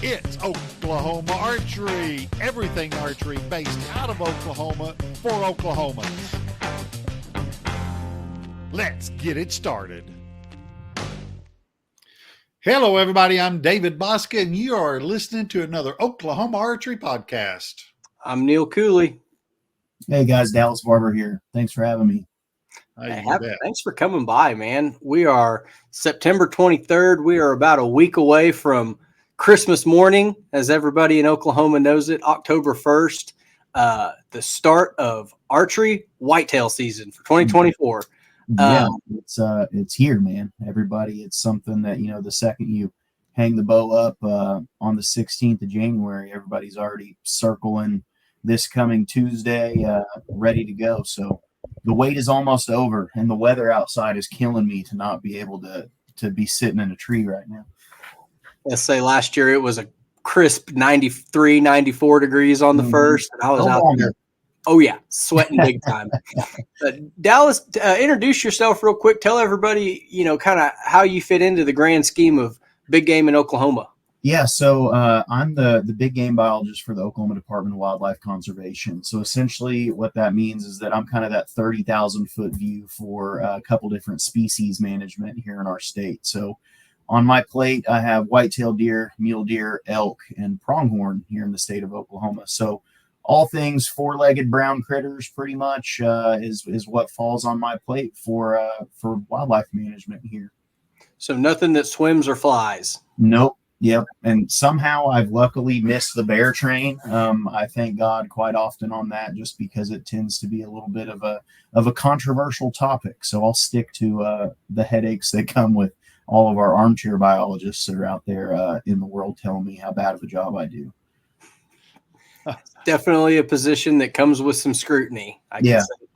It's Oklahoma Archery. Everything archery based out of Oklahoma for Oklahomans. Let's get it started. Hello, everybody. I'm David Bosca, and you are listening to another Oklahoma Archery podcast. I'm Neil Cooley. Hey, guys. Dallas Barber here. Thanks for having me. Thanks for coming by, man. We are September 23rd. We are about a week away from Christmas morning, as everybody in Oklahoma knows it, October 1st, the start of archery whitetail season for 2024. Yeah, it's here, man. Everybody, it's something that, the second you hang the bow up on the 16th of January, everybody's already circling this coming Tuesday, ready to go. So the wait is almost over, and the weather outside is killing me to not be able to be sitting in a tree right now. Let's say last year it was a crisp 93, 94 degrees on the first, and I was out there. Oh, yeah, sweating big time. Dallas, introduce yourself real quick. Tell everybody, kind of how you fit into the grand scheme of big game in Oklahoma. Yeah, so I'm the big game biologist for the Oklahoma Department of Wildlife Conservation. So essentially what that means is that I'm kind of that 30,000-foot view for a couple different species management here in our state. So on my plate, I have whitetail deer, mule deer, elk, and pronghorn here in the state of Oklahoma. So all things four-legged brown critters pretty much is what falls on my plate for wildlife management here. So nothing that swims or flies? Nope. Yep. And somehow I've luckily missed the bear train. I thank God quite often on that, just because it tends to be a little bit of a controversial topic. So I'll stick to the headaches that come with all of our armchair biologists that are out there in the world telling me how bad of a job I do. Definitely a position that comes with some scrutiny. I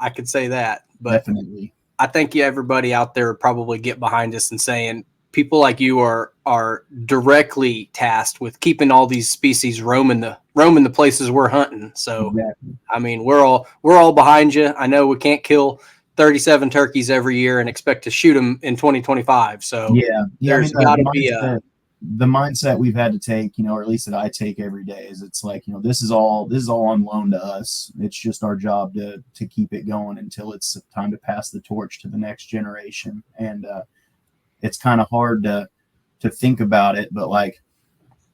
could say that. But definitely. I think everybody out there would probably get behind us and saying people like you are directly tasked with keeping all these species roaming the places we're hunting. So, exactly. I mean, we're all behind you. I know we can't kill 37 turkeys every year and expect to shoot them in 2025 . So there's got to be the mindset we've had to take, or at least that I take every day, is it's like, this is all on loan to us. It's just our job to keep it going until it's time to pass the torch to the next generation. And it's kind of hard to think about it, but like,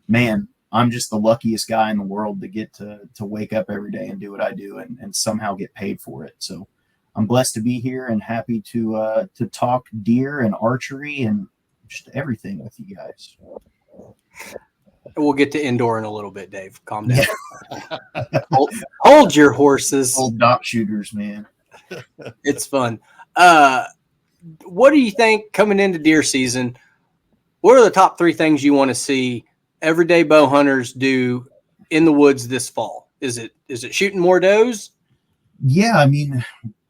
man, I'm just the luckiest guy in the world to get to wake up every day and do what I do and somehow get paid for it. So I'm blessed to be here and happy to talk deer and archery and just everything with you guys. We'll get to indoor in a little bit, Dave. Calm down. Hold your horses. Old dot shooters, man. It's fun. What do you think coming into deer season? What are the top three things you want to see everyday bow hunters do in the woods this fall? Is it shooting more does? Yeah, I mean,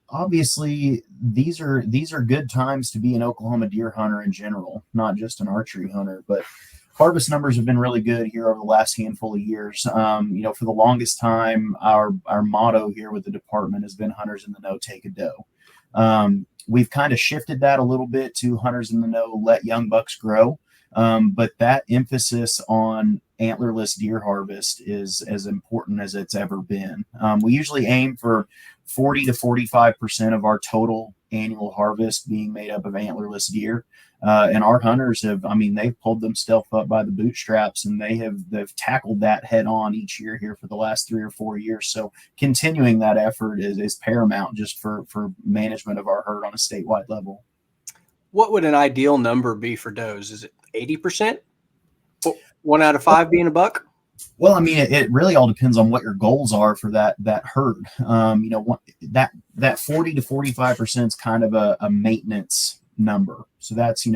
obviously these are good times to be an Oklahoma deer hunter in general, not just an archery hunter. But harvest numbers have been really good here over the last handful of years. For the longest time, our motto here with the department has been "Hunters in the know, take a doe." We've kind of shifted that a little bit to "Hunters in the know, let young bucks grow." But that emphasis on antlerless deer harvest is as important as it's ever been. We usually aim for 40 to 45% of our total annual harvest being made up of antlerless deer. And our hunters they've pulled themselves up by the bootstraps, and they've tackled that head on each year here for the last 3 or 4 years. So continuing that effort is paramount just for management of our herd on a statewide level. What would an ideal number be for does? Is it 80%? 1 out of 5 being a buck? Well, I mean, it really all depends on what your goals are for that herd. That 40 to 45% is kind of a maintenance number. So that's,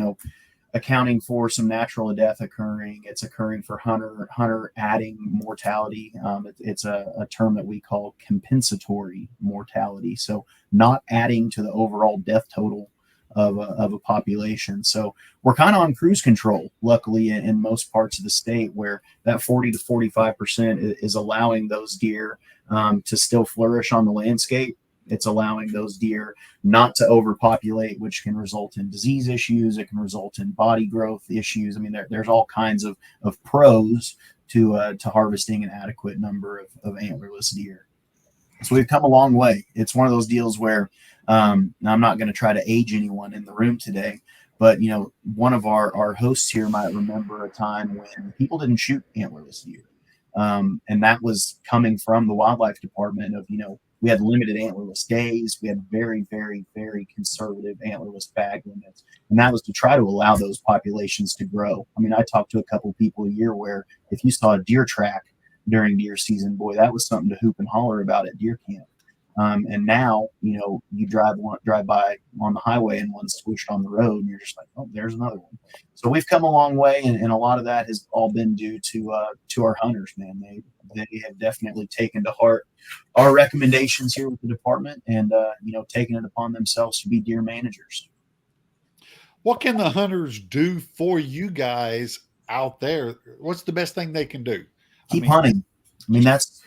accounting for some natural death occurring. It's occurring for hunter adding mortality. It's a term that we call compensatory mortality. So not adding to the overall death total of a population. So we're kind of on cruise control, luckily, in most parts of the state, where that 40 to 45% is allowing those deer to still flourish on the landscape, It's allowing those deer not to overpopulate, which can result in disease issues. It can result in body growth issues. I mean, there's all kinds of pros to harvesting an adequate number of antlerless deer. So we've come a long way. It's one of those deals where I'm not going to try to age anyone in the room today, but one of our hosts here might remember a time when people didn't shoot antlerless deer. And that was coming from the wildlife department of, we had limited antlerless days. We had very, very, very conservative antlerless bag limits. And that was to try to allow those populations to grow. I mean, I talked to a couple of people a year where if you saw a deer track during deer season, boy, that was something to hoop and holler about at deer camp. And now, you drive by on the highway and one's squished on the road and you're just like, oh, there's another one. So we've come a long way. And a lot of that has all been due to our hunters, man. They have definitely taken to heart our recommendations here with the department and, taken it upon themselves to be deer managers. What can the hunters do for you guys out there? What's the best thing they can do? Keep hunting. I mean, that's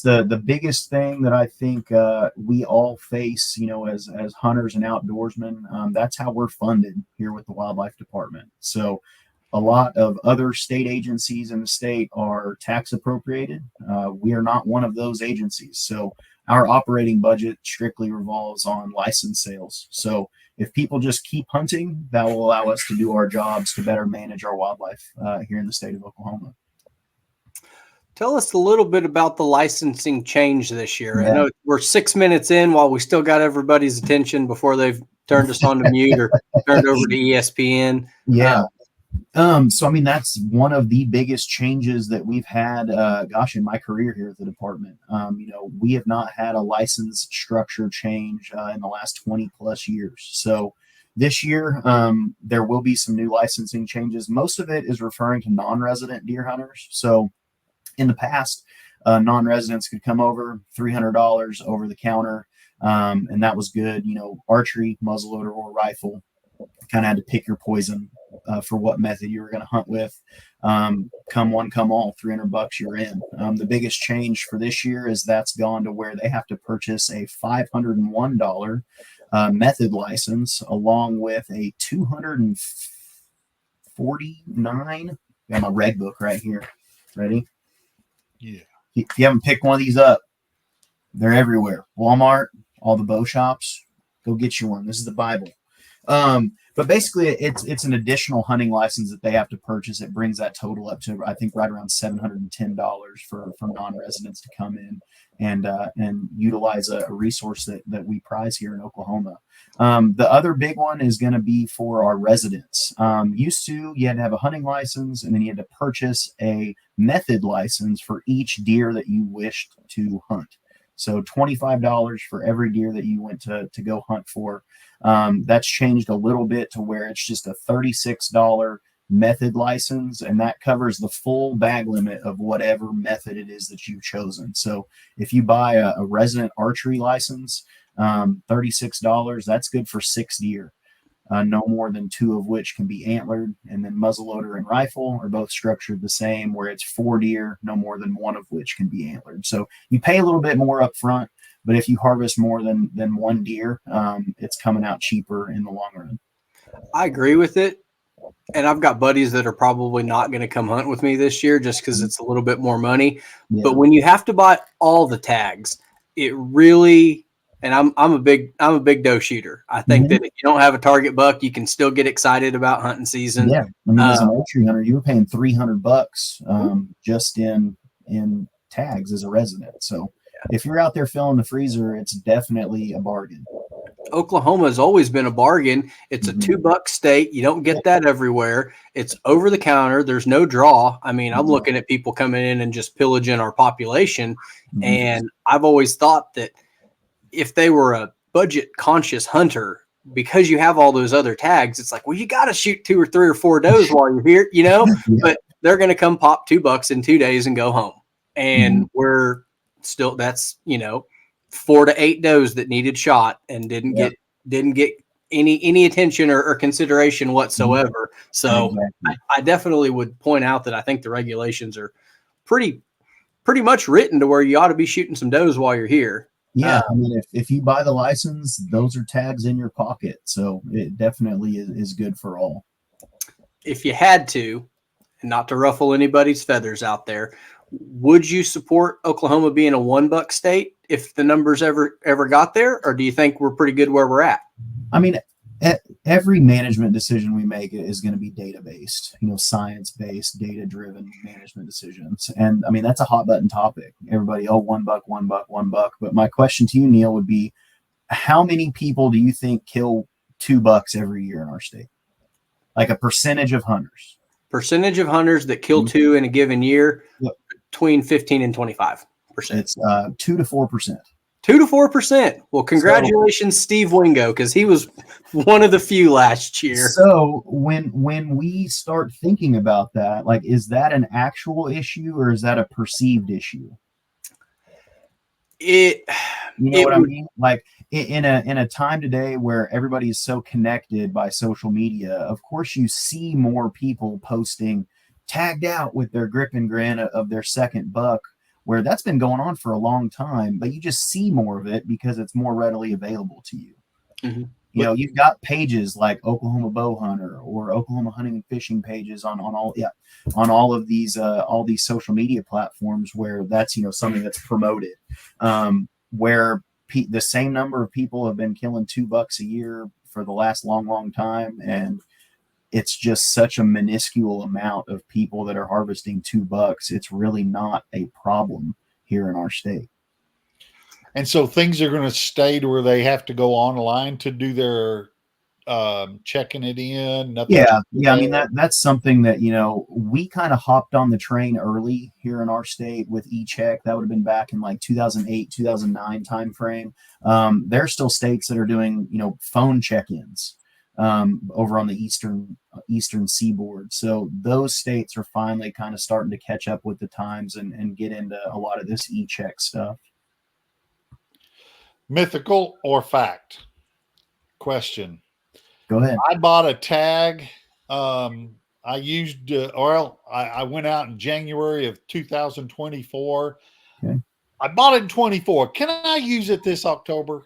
the biggest thing that I think we all face, as hunters and outdoorsmen. That's how we're funded here with the wildlife department. So a lot of other state agencies in the state are tax appropriated. We are not one of those agencies. So our operating budget strictly revolves on license sales. So if people just keep hunting, that will allow us to do our jobs to better manage our wildlife here in the state of Oklahoma. Tell us a little bit about the licensing change this year. Yeah. I know we're 6 minutes in while we still got everybody's attention before they've turned us on to mute or turned over to ESPN. Yeah. So, I mean, that's one of the biggest changes that we've had, in my career here at the department. We have not had a license structure change in the last 20 plus years. So this year, there will be some new licensing changes. Most of it is referring to non-resident deer hunters. So in the past, non-residents could come over, $300 over the counter, and that was good. Archery, muzzleloader, or rifle, kind of had to pick your poison for what method you were going to hunt with. Come one, come all, $300 you're in. The biggest change for this year is that's gone to where they have to purchase a $501 method license along with a $249. I got my reg book right here. Ready? Yeah. If you haven't picked one of these up, they're everywhere. Walmart, all the bow shops, go get you one. This is the Bible. But basically, it's an additional hunting license that they have to purchase. It brings that total up to, I think, right around $710 for non-residents to come in and utilize a resource that we prize here in Oklahoma. The other big one is going to be for our residents. Used to, you had to have a hunting license, and then you had to purchase a method license for each deer that you wished to hunt. So $25 for every deer that you went to go hunt for. That's changed a little bit to where it's just a $36 method license, and that covers the full bag limit of whatever method it is that you've chosen. So if you buy a resident archery license, $36, that's good for 6 deer. No more than 2 of which can be antlered, and then muzzleloader and rifle are both structured the same, where it's 4 deer, no more than 1 of which can be antlered. So you pay a little bit more up front, but if you harvest more than 1 deer, it's coming out cheaper in the long run. I agree with it. And I've got buddies that are probably not going to come hunt with me this year just because it's a little bit more money. Yeah. But when you have to buy all the tags, it really, and I'm a big doe shooter. I think that if you don't have a target buck, you can still get excited about hunting season. Yeah, I mean, as an archery hunter, you were paying $300 just in tags as a resident. So if you're out there filling the freezer, it's definitely a bargain. Oklahoma has always been a bargain. It's a $2 state. You don't get that everywhere. It's over the counter. There's no draw. I mean, I'm looking at people coming in and just pillaging our population. And I've always thought that if they were a budget conscious hunter, because you have all those other tags, it's like, well, you got to shoot 2 or 3 or 4 does while you're here, but they're going to come pop $2 in 2 days and go home. And we're still, that's, 4 to 8 does that needed shot and didn't get any attention or consideration whatsoever. So I definitely would point out that I think the regulations are pretty much written to where you ought to be shooting some does while you're here. Yeah, I mean, if you buy the license, those are tags in your pocket, so it definitely is good for all. If you had to, and not to ruffle anybody's feathers out there, would you support Oklahoma being a $1 state if the numbers ever got there, or do you think we're pretty good where we're at? I mean, every management decision we make is going to be data based, science-based, data-driven management decisions. And I mean, that's a hot button topic. Everybody, oh, $1, $1. But my question to you, Neil, would be, how many people do you think kill $2 every year in our state? Like a percentage of hunters. Percentage of hunters that kill two in a given year, yep. Between 15 and 25%. It's 2 to 4%. 2 to 4%. Well, congratulations, Steve Wingo, because he was one of the few last year. So when we start thinking about that, like, is that an actual issue or is that a perceived issue? You know what I mean? Like in a time today where everybody is so connected by social media, of course you see more people posting tagged out with their grip and grin of their second buck, where that's been going on for a long time, but you just see more of it because it's more readily available to you. Mm-hmm. You've got pages like Oklahoma Bow Hunter or Oklahoma Hunting and Fishing pages on all of these social media platforms where that's something that's promoted, where the same number of people have been killing $2 a year for the last long time, and it's just such a minuscule amount of people that are harvesting $2. It's really not a problem here in our state. And so things are going to stay to where they have to go online to do their checking it in. Yeah. I mean, that's something that, we kind of hopped on the train early here in our state with e-check. That would have been back in like 2008, 2009 timeframe. There are still states that are doing, phone check-ins over on the eastern seaboard. So those states are finally kind of starting to catch up with the times and get into a lot of this e-check stuff. Mythical or fact? Question. Go ahead. I bought a tag. I used I went out in January of 2024. Okay. I bought it in 24. Can I use it this October?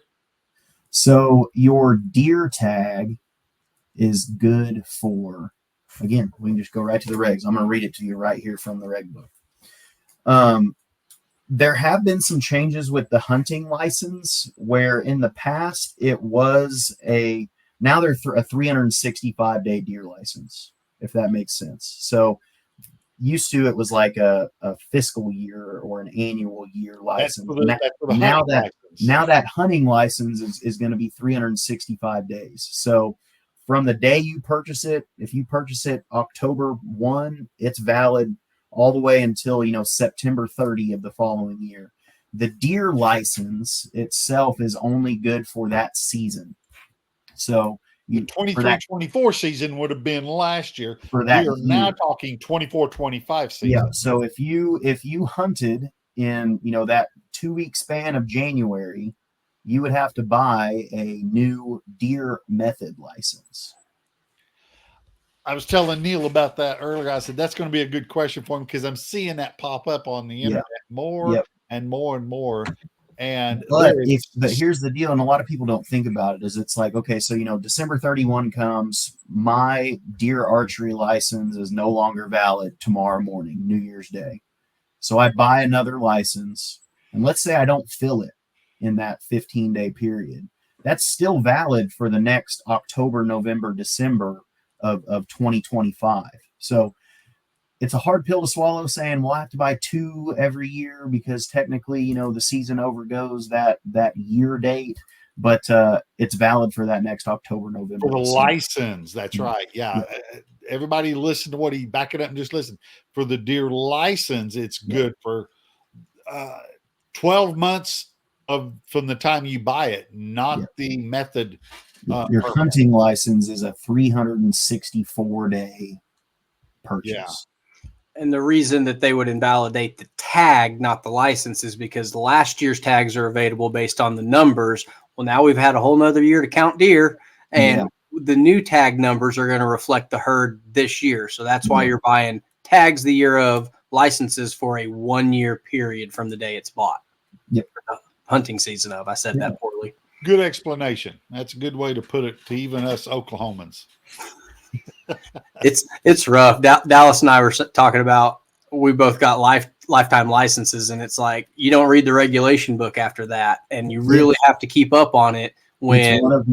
So your deer tag is good for, again, we can just go right to the regs. I'm going to read it to you right here from the reg book. There have been some changes with the hunting license where in the past it was now they're a 365-day deer license, if that makes sense. So used to it was like a fiscal year or an annual year license. Now that hunting license is going to be 365 days. So from the day you purchase it, if you purchase it October 1, it's valid all the way until, September 30 of the following year. The deer license itself is only good for that season. So the 23-24 season would have been last year. For that we are now talking 24-25 season. Yeah. So if you hunted in, that 2-week span of January, you would have to buy a new deer method license. I was telling Neil about that earlier. I said, that's going to be a good question for him because I'm seeing that pop up on the internet more and more and more. But here's the deal, and a lot of people don't think about it, is it's like, okay, so, December 31 comes, my deer archery license is no longer valid tomorrow morning, New Year's Day. So I buy another license, and let's say I don't fill it in that 15-day period. That's still valid for the next October, November, December of 2025. So it's a hard pill to swallow saying we'll have to buy 2 every year because technically, the season overgoes that year date, but it's valid for that next October, November. For the license, that's right. Yeah. Everybody listen to what he back it up and just listen. For the deer license, it's good for 12 months from the time you buy it, not the method. Your hunting license is a 364-day purchase. Yeah. And the reason that they would invalidate the tag, not the license, is because last year's tags are available based on the numbers. Well, now we've had a whole nother year to count deer, and the new tag numbers are going to reflect the herd this year. So that's why you're buying tags the year of, licenses for a 1-year period from the day it's bought. Yep. hunting season of. I said that poorly. Good explanation. That's a good way to put it to even us Oklahomans. It's rough. Dallas and I were talking about, we both got lifetime licenses, and it's like you don't read the regulation book after that, and you really have to keep up on it. It's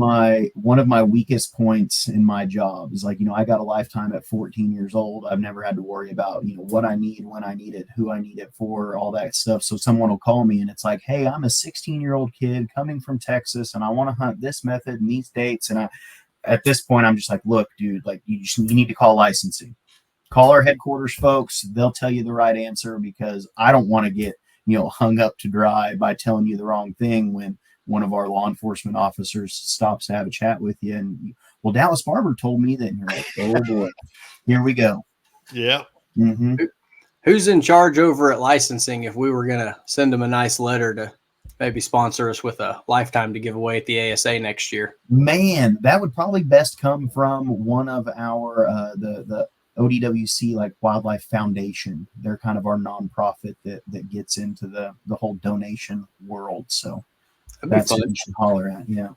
one of my weakest points in my job is like, I got a lifetime at 14 years old. I've never had to worry about, what I need, when I need it, who I need it for, all that stuff. So someone will call me and it's like, hey, I'm a 16-year-old kid coming from Texas and I want to hunt this method and these dates. And at this point, I'm just like, look, dude, like you need to call licensing. Call our headquarters folks. They'll tell you the right answer, because I don't want to get, hung up to dry by telling you the wrong thing when one of our law enforcement officers stops to have a chat with you. And well, Dallas Barber told me that. And you're like, oh boy, here we go. Yeah. Mm-hmm. Who's in charge over at licensing if we were going to send them a nice letter to maybe sponsor us with a lifetime to give away at the ASA next year? Man, that would probably best come from one of our, the ODWC like Wildlife Foundation. They're kind of our nonprofit that gets into the whole donation world. So that's what you should holler at. Yeah.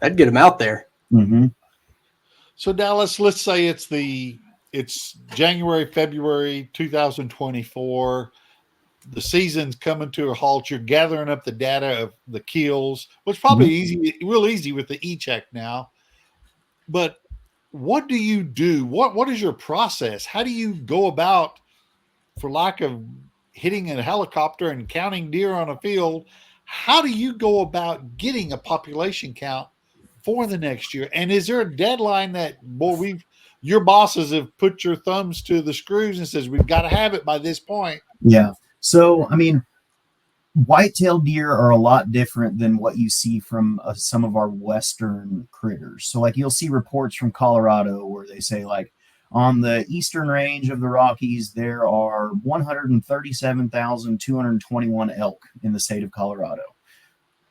I'd get them out there. Mm-hmm. So Dallas, let's say it's January, February 2024. The season's coming to a halt. You're gathering up the data of the kills, which is probably real easy with the e-check now. But what do you do? What is your process? How do you go about, for lack of hitting a helicopter and counting deer on a field, how do you go about getting a population count for the next year? And is there a deadline that, your bosses have put your thumbs to the screws and says, we've got to have it by this point? Yeah. So, I mean, white-tailed deer are a lot different than what you see from some of our Western critters. So like you'll see reports from Colorado where they say like, on the eastern range of the Rockies, there are 137,221 elk in the state of Colorado.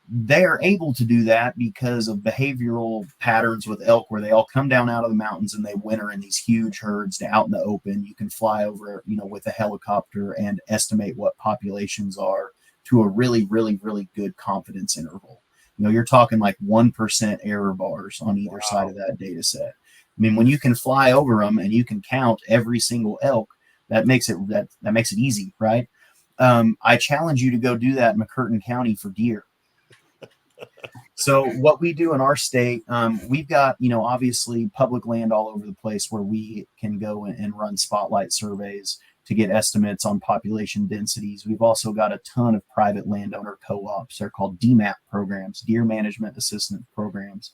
They are able to do that because of behavioral patterns with elk where they all come down out of the mountains and they winter in these huge herds out in the open. You can fly over, with a helicopter and estimate what populations are to a really, really, really good confidence interval. You're talking like 1% error bars on either side of that data set. I mean, when you can fly over them and you can count every single elk, that makes it easy, right? I challenge you to go do that in McCurtain County for deer. So what we do in our state, we've got, obviously public land all over the place where we can go and run spotlight surveys to get estimates on population densities. We've also got a ton of private landowner co-ops. They're called DMAP programs, Deer Management Assistance Programs,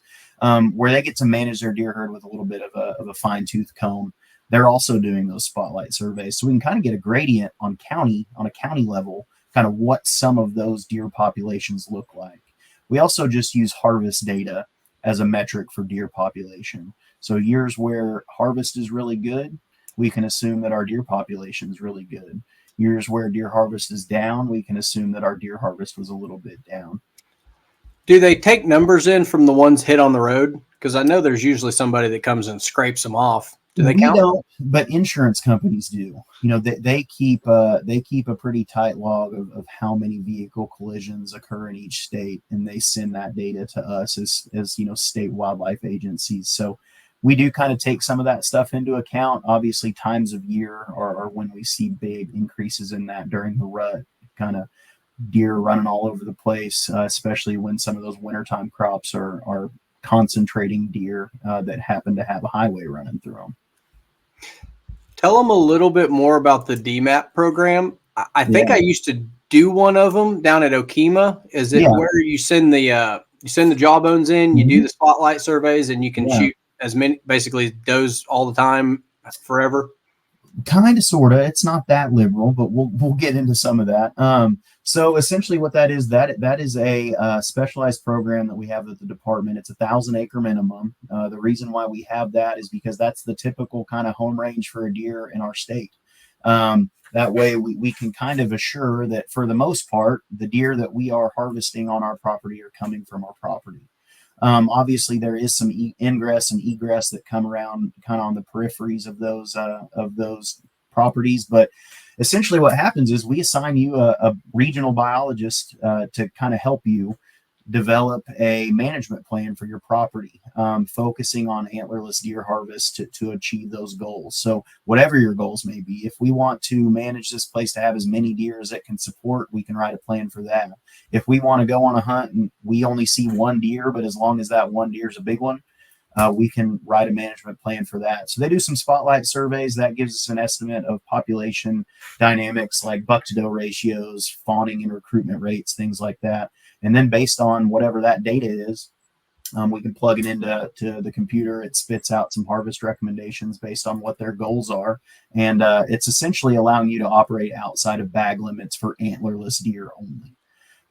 where they get to manage their deer herd with a little bit of a fine-tooth comb. They're also doing those spotlight surveys. So we can kind of get a gradient on a county level, kind of what some of those deer populations look like. We also just use harvest data as a metric for deer population. So years where harvest is really good, we can assume that our deer population is really good. Years where deer harvest is down, we can assume that our deer harvest was a little bit down. Do they take numbers in from the ones hit on the road? Because I know there's usually somebody that comes and scrapes them off. Do they count? We don't, but insurance companies do. They keep a pretty tight log of how many vehicle collisions occur in each state, and they send that data to us as state wildlife agencies. So we do kind of take some of that stuff into account. Obviously, times of year are when we see big increases in that during the rut, kind of deer running all over the place, especially when some of those wintertime crops are concentrating deer that happen to have a highway running through them. Tell them a little bit more about the DMAP program. I think I used to do one of them down at Okema. Is it where you send the jawbones in, you do the spotlight surveys, and you can shoot as many, basically does all the time forever? Kind of, sort of. It's not that liberal, but we'll get into some of that. So essentially what that is a specialized program that we have at the department. It's 1,000 acre minimum. The reason why we have that is because that's the typical kind of home range for a deer in our state. That way we can kind of assure that for the most part, the deer that we are harvesting on our property are coming from our property. Obviously, there is some ingress and egress that come around kind of on the peripheries of those properties, but essentially what happens is we assign you a regional biologist to kind of help you develop a management plan for your property, focusing on antlerless deer harvest to achieve those goals. So whatever your goals may be, if we want to manage this place to have as many deer as it can support, we can write a plan for that. If we want to go on a hunt and we only see one deer, but as long as that one deer is a big one, we can write a management plan for that. So they do some spotlight surveys that gives us an estimate of population dynamics like buck to doe ratios, fawning and recruitment rates, things like that. And then based on whatever that data is, we can plug it into the computer. It spits out some harvest recommendations based on what their goals are. And it's essentially allowing you to operate outside of bag limits for antlerless deer only.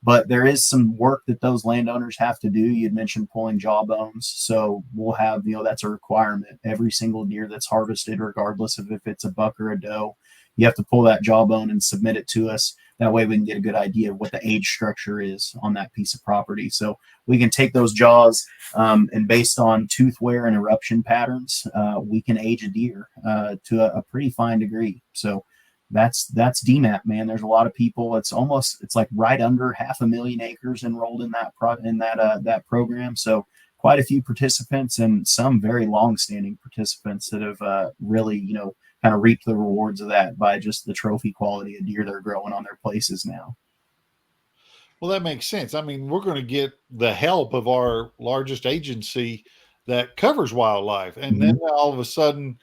But there is some work that those landowners have to do. You'd mentioned pulling jawbones. So we'll have, that's a requirement. Every single deer that's harvested, regardless of if it's a buck or a doe, you have to pull that jawbone and submit it to us. That way we can get a good idea of what the age structure is on that piece of property. So we can take those jaws and based on tooth wear and eruption patterns, we can age a deer to a pretty fine degree. So that's DMAP, man. There's a lot of people. It's like right under 500,000 acres enrolled in that program. So quite a few participants and some very long-standing participants that have really, kind of reaped the rewards of that by just the trophy quality of deer they're growing on their places now. Well, that makes sense. I mean, we're going to get the help of our largest agency that covers wildlife, and then all of a sudden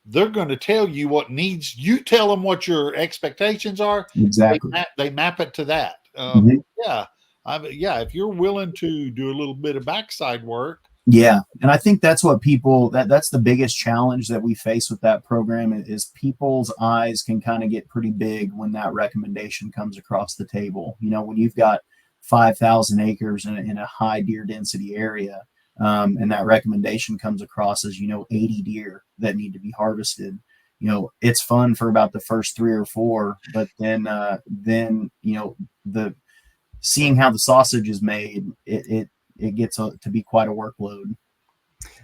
they're going to tell you what needs. You tell them what your expectations are. Exactly. They map it to that. Yeah. If you're willing to do a little bit of backside work. Yeah. And I think that's what that's the biggest challenge that we face with that program is people's eyes can kind of get pretty big when that recommendation comes across the table. When you've got 5,000 acres in a high deer density area, and that recommendation comes across as, 80 deer that need to be harvested. It's fun for about the first 3 or 4, but then the seeing how the sausage is made, it gets to be quite a workload.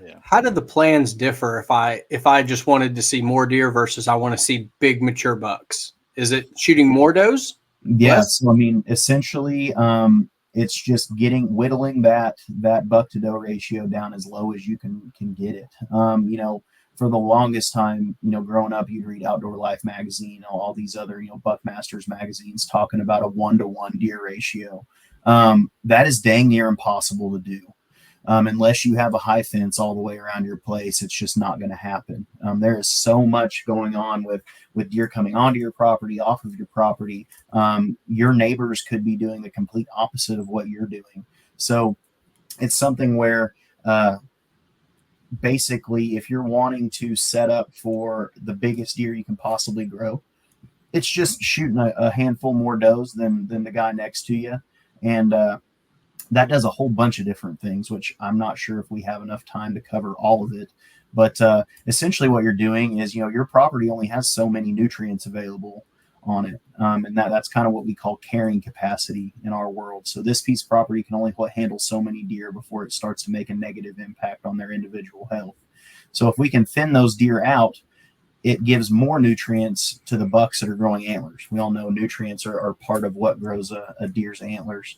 Yeah. How do the plans differ if I just wanted to see more deer versus I want to see big mature bucks? Is it shooting more does? Yes. So, I mean, essentially, it's just whittling that buck to doe ratio down as low as you can get it. For the longest time, growing up, you'd read Outdoor Life magazine, all these other, Buckmasters magazines talking about a 1-to-1 deer ratio. That is dang near impossible to do. Unless you have a high fence all the way around your place, it's just not going to happen. There is so much going on with deer coming onto your property, off of your property. Your neighbors could be doing the complete opposite of what you're doing. So it's something where basically if you're wanting to set up for the biggest deer you can possibly grow, it's just shooting a handful more does than the guy next to you. And that does a whole bunch of different things, which I'm not sure if we have enough time to cover all of it. But essentially what you're doing is, your property only has so many nutrients available on it. And that's kind of what we call carrying capacity in our world. So this piece of property can only handle so many deer before it starts to make a negative impact on their individual health. So if we can thin those deer out, it gives more nutrients to the bucks that are growing antlers. We all know nutrients are part of what grows a deer's antlers.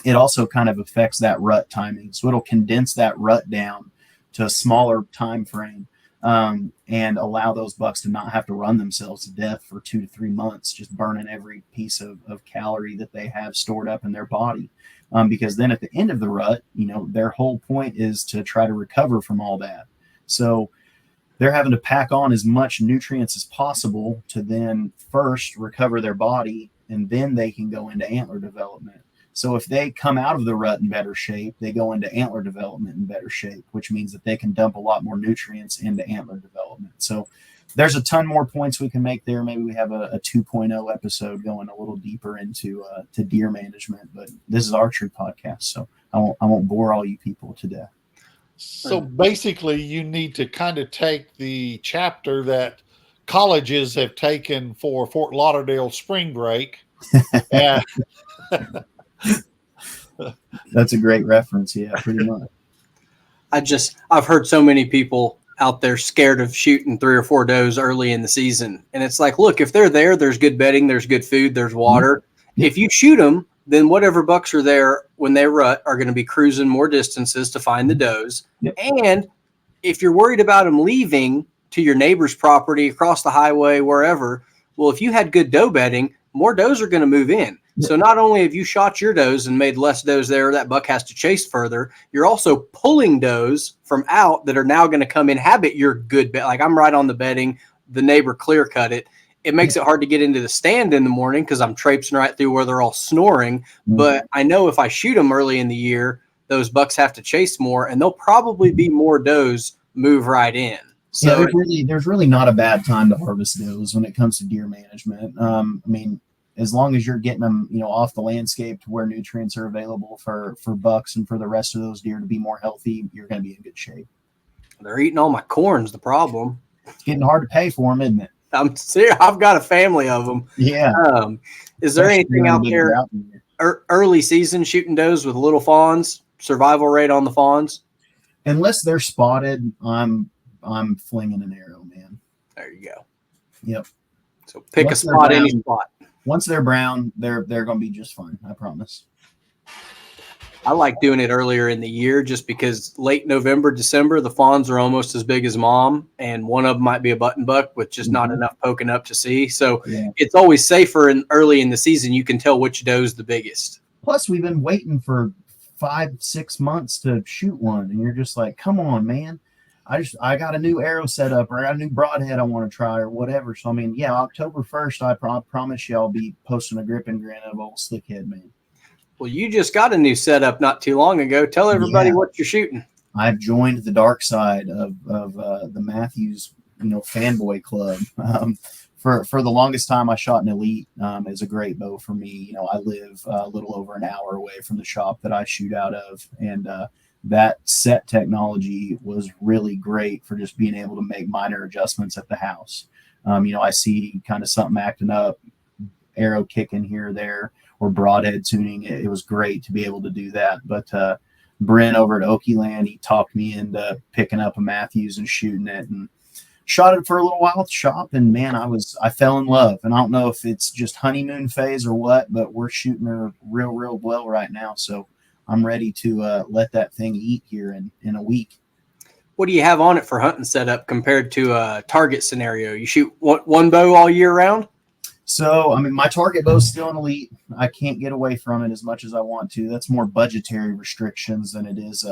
It also kind of affects that rut timing. So it'll condense that rut down to a smaller time frame and allow those bucks to not have to run themselves to death for 2 to 3 months, just burning every piece of calorie that they have stored up in their body. Because then at the end of the rut, their whole point is to try to recover from all that. So they're having to pack on as much nutrients as possible to then first recover their body, and then they can go into antler development. So if they come out of the rut in better shape, they go into antler development in better shape, which means that they can dump a lot more nutrients into antler development. So there's a ton more points we can make there. Maybe we have a 2.0 episode going a little deeper into to deer management, but this is Archery podcast, so I won't bore all you people to death. So basically, you need to kind of take the chapter that colleges have taken for Fort Lauderdale spring break. And that's a great reference. Yeah, pretty much. I've heard so many people out there scared of shooting 3 or 4 does early in the season. And it's like, look, if they're there, there's good bedding, there's good food, there's water. Yep. If you shoot them, then whatever bucks are there when they rut are going to be cruising more distances to find the does. Yep. And if you're worried about them leaving to your neighbor's property, across the highway, wherever, well, if you had good doe bedding, more does are going to move in. Yep. So not only have you shot your does and made less does there, that buck has to chase further, you're also pulling does from out that are now going to come inhabit your good bed. Like I'm right on the bedding, the neighbor clear cut it. It makes it hard to get into the stand in the morning because I'm traipsing right through where they're all snoring. Mm-hmm. But I know if I shoot them early in the year, those bucks have to chase more, and there'll probably be more does move right in. So there's really not a bad time to harvest does when it comes to deer management. I mean, as long as you're getting them, off the landscape to where nutrients are available for bucks and for the rest of those deer to be more healthy, you're going to be in good shape. They're eating all my corn's the problem. It's getting hard to pay for them, isn't it? I'm serious. I've got a family of them. Yeah. Is there anything out there early season shooting does with little fawns? Survival rate on the fawns? Unless they're spotted, I'm flinging an arrow, man. There you go. Yep. So pick a spot, any spot. Once they're brown, they're going to be just fine. I promise. I like doing it earlier in the year just because late November, December, the fawns are almost as big as mom, and one of them might be a button buck with just not enough poking up to see. So it's always safer and early in the season. You can tell which doe's the biggest. Plus, we've been waiting for 5-6 months to shoot one, and you're just like, come on, man. I got a new arrow set up, or I got a new broadhead I want to try, or whatever. So, I mean, October 1st, I promise you I'll be posting a grip and grin of old Slickhead, man. Well, you just got a new setup not too long ago. Tell everybody what you're shooting. I've joined the dark side of the Matthews, fanboy club. For the longest time, I shot an Elite as a great bow for me. I live a little over an hour away from the shop that I shoot out of, and that set technology was really great for just being able to make minor adjustments at the house. I see kind of something acting up, arrow kicking here or there, or broadhead tuning. It was great to be able to do that. But Bryn over at Oakeyland, he talked me into picking up a Matthews and shooting it, and shot it for a little while at the shop. And man, I fell in love. And I don't know if it's just honeymoon phase or what, but we're shooting her real well right now. So I'm ready to let that thing eat here in a week. What do you have on it for hunting setup compared to a target scenario? You shoot one bow all year round? So, I mean, my target bow is still an Elite. I can't get away from it as much as I want to. That's more budgetary restrictions than it is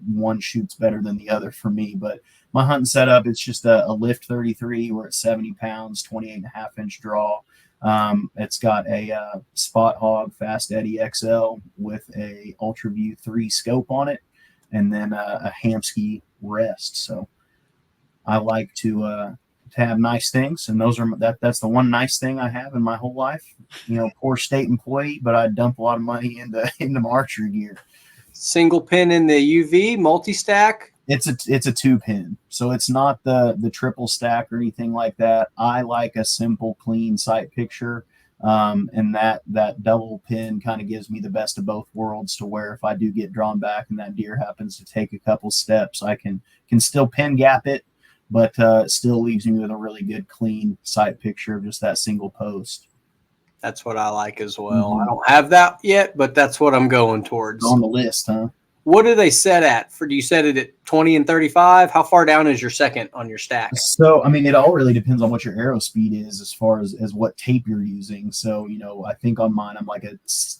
one shoots better than the other for me. But my hunting setup, it's just a Lift 33. We're at 70 pounds, 28.5-inch draw. It's got a Spot Hog Fast Eddy XL with a Ultra View 3 scope on it, and then a Hamsky rest. So I like to have nice things, and that's the one nice thing I have in my whole life. Poor state employee, but I dump a lot of money into my archery gear. Single pin in the UV, multi-stack? It's a 2-pin, so it's not the triple stack or anything like that. I like a simple, clean sight picture, and that double pin kind of gives me the best of both worlds, to where if I do get drawn back and that deer happens to take a couple steps, I can still pin gap it, but still leaves me with a really good, clean sight picture of just that single post. That's what I like as well. I don't have that yet, but that's what I'm going towards. On the list, huh? What do they set at? Do you set it at 20 and 35? How far down is your second on your stack? So, I mean, it all really depends on what your arrow speed is as far as what tape you're using. So, I think on mine, I'm like a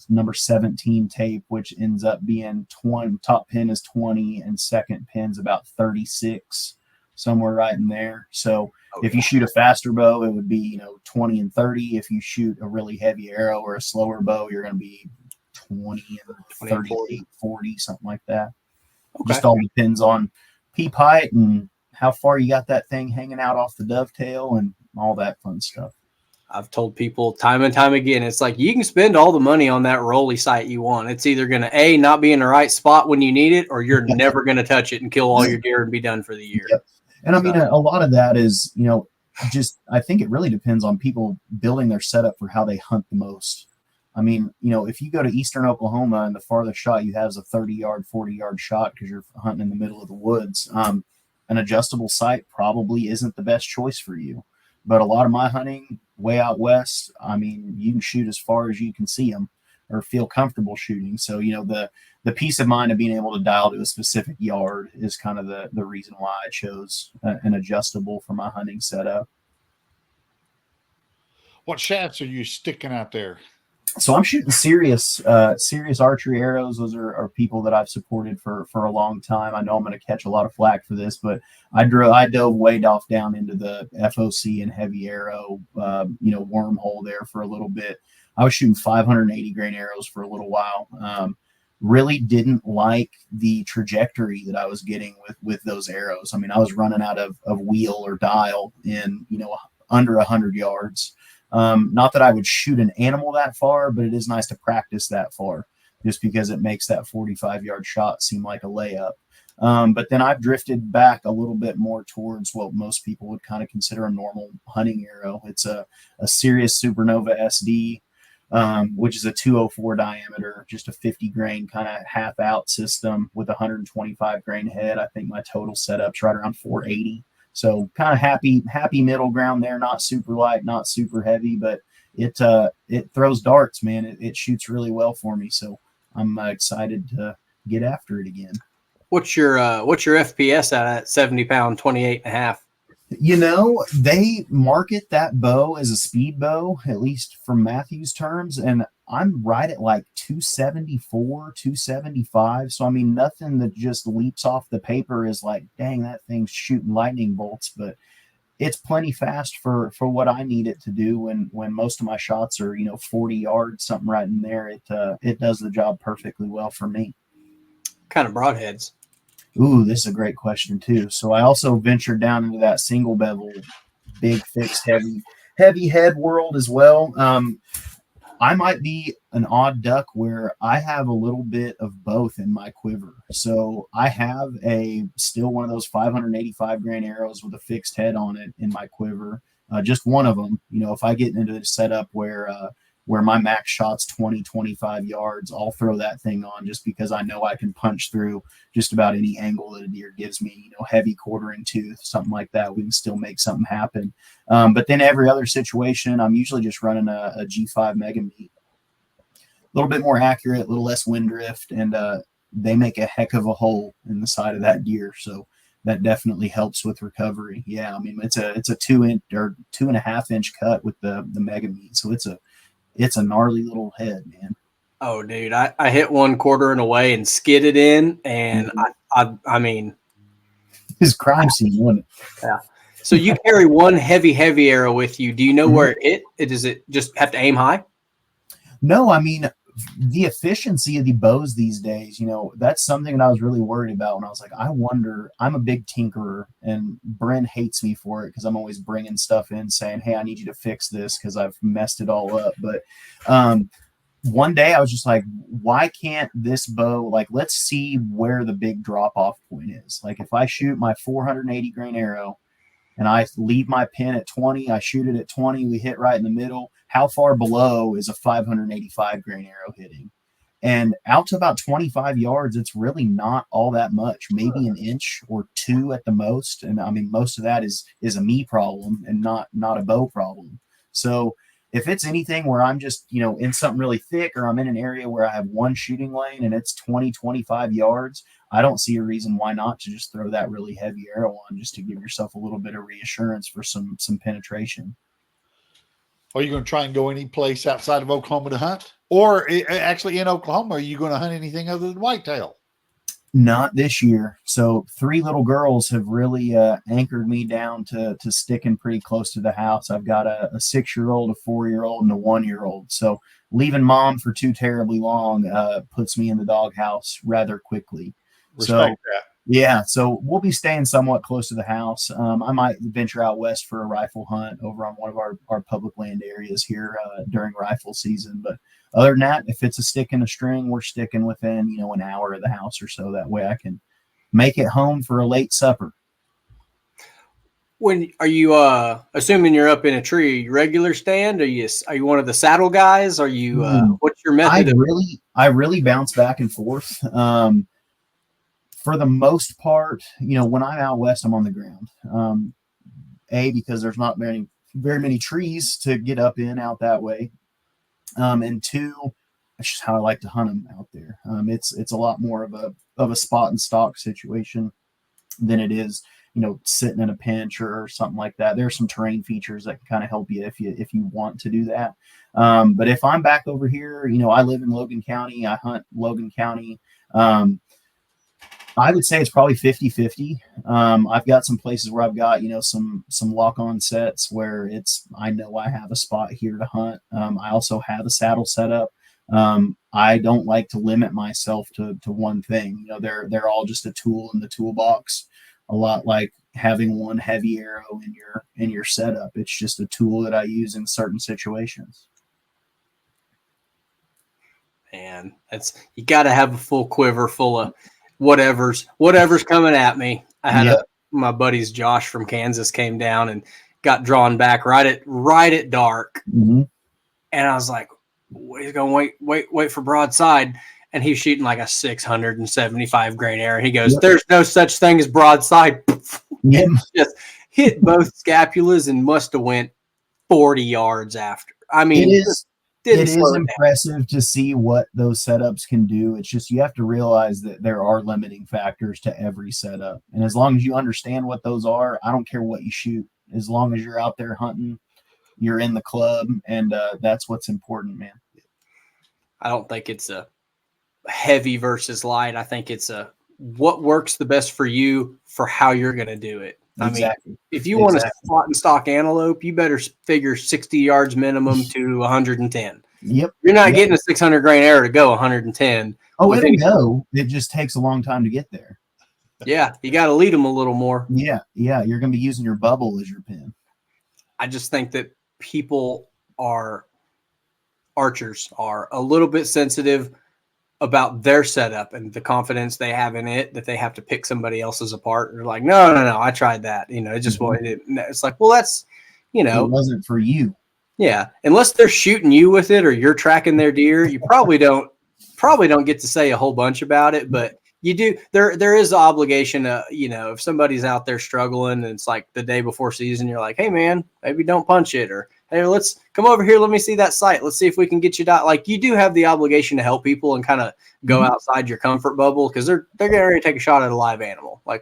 number 17 tape, which ends up being 20. Top pin is 20 and second pin's about 36, somewhere right in there. So if you shoot a faster bow, it would be, 20 and 30. If you shoot a really heavy arrow or a slower bow, you're going to be 20 and 38, 40, something like that. Okay. Just all depends on peep height and how far you got that thing hanging out off the dovetail and all that fun stuff. I've told people time and time again, it's like you can spend all the money on that rolly sight you want. It's either going to not be in the right spot when you need it, or you're never going to touch it and kill all your deer and be done for the year. Yep. And I mean, a lot of that is, I think it really depends on people building their setup for how they hunt the most. I mean, if you go to eastern Oklahoma and the farthest shot you have is a 30-yard, 40-yard shot because you're hunting in the middle of the woods, an adjustable sight probably isn't the best choice for you. But a lot of my hunting way out west, I mean, you can shoot as far as you can see them or feel comfortable shooting. So, the peace of mind of being able to dial to a specific yard is kind of the reason why I chose an adjustable for my hunting setup. What shafts are you sticking out there? So I'm shooting serious archery arrows. Those are people that I've supported for a long time. I know I'm going to catch a lot of flack for this, but I dove way off down into the FOC and heavy arrow, wormhole there for a little bit. I was shooting 580 grain arrows for a little while. Really didn't like the trajectory that I was getting with those arrows. I mean, I was running out of wheel or dial in, under 100 yards. Not that I would shoot an animal that far, but it is nice to practice that far just because it makes that 45-yard shot seem like a layup. But then I've drifted back a little bit more towards what most people would kind of consider a normal hunting arrow. It's a Sirius Supernova SD, which is a 204 diameter, just a 50 grain kind of half out system with 125 grain head. I think my total setup's right around 480. So kind of happy middle ground there, not super light, not super heavy, but it throws darts, man. It shoots really well for me. So I'm excited to get after it again. What's your FPS at 70 pound, 28.5? They market that bow as a speed bow, at least from Matthew's terms, and I'm right at like 274, 275. So, I mean, nothing that just leaps off the paper is like, dang, that thing's shooting lightning bolts, but it's plenty fast for what I need it to do when most of my shots are, 40 yards, something right in there. It does the job perfectly well for me. Kind of broadheads? Ooh, this is a great question too. So I also ventured down into that single bevel, big fixed heavy head world as well. I might be an odd duck where I have a little bit of both in my quiver. So I have still one of those 585 grain arrows with a fixed head on it in my quiver. Just one of them. If I get into the setup where my max shot's 20, 25 yards, I'll throw that thing on just because I know I can punch through just about any angle that a deer gives me, heavy quartering tooth, something like that. We can still make something happen. But then every other situation, I'm usually just running a G5 Mega Meat. A little bit more accurate, a little less wind drift, and they make a heck of a hole in the side of that deer. So that definitely helps with recovery. Yeah, I mean, it's a 2-inch or 2.5 inch cut with the Mega Meat. So it's a gnarly little head, man. Oh, dude, I hit one quartering away and skidded in, and I mean, his crime scene, wasn't it? Yeah. So you carry one heavy arrow with you. Do you know where it does? It just have to aim high? No, I mean, the efficiency of the bows these days, that's something that I was really worried about when I was like, I wonder, I'm a big tinkerer, and Bryn hates me for it because I'm always bringing stuff in saying, hey, I need you to fix this because I've messed it all up. But one day I was just like, why can't this bow, like, let's see where the big drop off point is. Like if I shoot my 480 grain arrow and I leave my pin at 20, I shoot it at 20, we hit right in the middle. How far below is a 585 grain arrow hitting? And out to about 25 yards, it's really not all that much, maybe an inch or two at the most. And I mean, most of that is a me problem and not a bow problem. So if it's anything where I'm just, in something really thick, or I'm in an area where I have one shooting lane and it's 20, 25 yards, I don't see a reason why not to just throw that really heavy arrow on just to give yourself a little bit of reassurance for some penetration. Are you going to try and go any place outside of Oklahoma to hunt? Or actually in Oklahoma, are you going to hunt anything other than whitetail? Not this year. So 3 little girls have really anchored me down to sticking pretty close to the house. I've got a 6-year-old, a 4-year-old, and a 1-year-old. So leaving mom for too terribly long puts me in the doghouse rather quickly. Respect that. Yeah, so we'll be staying somewhat close to the house. I might venture out west for a rifle hunt over on one of our public land areas here during rifle season. But other than that, if it's a stick and a string, we're sticking within, an hour of the house or so. That way I can make it home for a late supper. When are you assuming you're up in a tree, regular stand? Are you one of the saddle guys? Are you what's your method? I really bounce back and forth. For the most part, when I'm out west, I'm on the ground. Because there's not very many trees to get up in out that way. And two, that's just how I like to hunt them out there. It's a lot more of a spot and stock situation than it is, sitting in a pinch or something like that. There's some terrain features that can kind of help you if you want to do that. But if I'm back over here, I live in Logan County. I hunt Logan County. I would say it's probably 50-50. I've got some places where I've got, some lock-on sets where I know I have a spot here to hunt. I also have a saddle set up. I don't like to limit myself to one thing. They're all just a tool in the toolbox. A lot like having one heavy arrow in your setup. It's just a tool that I use in certain situations. Man, you got to have a full quiver full of whatever's coming at me. I had my buddies Josh from Kansas came down and got drawn back right at dark, and I was like, he's going wait for broadside, and he's shooting like a 675 grain arrow. He goes, "There's no such thing as broadside." Just hit both scapulas and must have went 40 yards after. I mean, it is impressive to see what those setups can do. It's just you have to realize that there are limiting factors to every setup. And as long as you understand what those are, I don't care what you shoot. As long as you're out there hunting, you're in the club, and that's what's important, man. I don't think it's a heavy versus light. I think it's what works the best for you for how you're going to do it. Exactly. I mean, if you want to spot and stock antelope, you better figure 60 yards minimum to 110. Yep. You're not getting a 600 grain arrow to go 110. Oh, it'll go. It just takes a long time to get there. Yeah, you got to lead them a little more. Yeah. You're going to be using your bubble as your pin. I just think that archers are a little bit sensitive about their setup and the confidence they have in it, that they have to pick somebody else's apart. They're like, no, I tried that. It just it's like, well, that's, it wasn't for you. Yeah. Unless they're shooting you with it or you're tracking their deer, you probably don't get to say a whole bunch about it, but you do. There is an obligation. If somebody's out there struggling and it's like the day before season, you're like, hey man, maybe don't punch it, or hey, let's come over here. Let me see that site. Let's see if we can get you out. Like, you do have the obligation to help people and kind of go outside your comfort bubble, because they're getting ready to take a shot at a live animal. Like,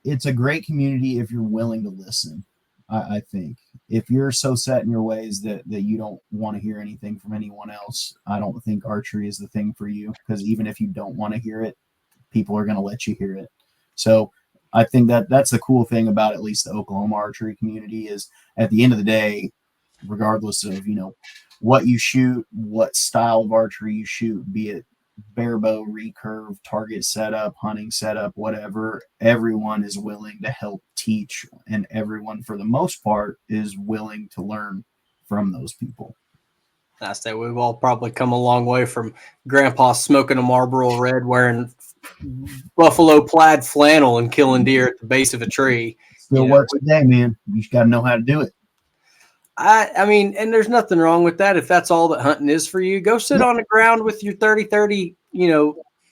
it's a great community if you're willing to listen. I think if you're so set in your ways that you don't want to hear anything from anyone else, I don't think archery is the thing for you, because even if you don't want to hear it, people are going to let you hear it. So I think that's the cool thing about at least the Oklahoma archery community, is at the end of the day, regardless of, what you shoot, what style of archery you shoot, be it bare bow, recurve, target setup, hunting setup, whatever, everyone is willing to help teach, and everyone, for the most part, is willing to learn from those people. I say we've all probably come a long way from Grandpa smoking a Marlboro Red, wearing buffalo plaid flannel and killing deer at the base of a tree. Still works today, man. You just got to know how to do it. I mean, and there's nothing wrong with that. If that's all that hunting is for you, go sit on the ground with your 30-30,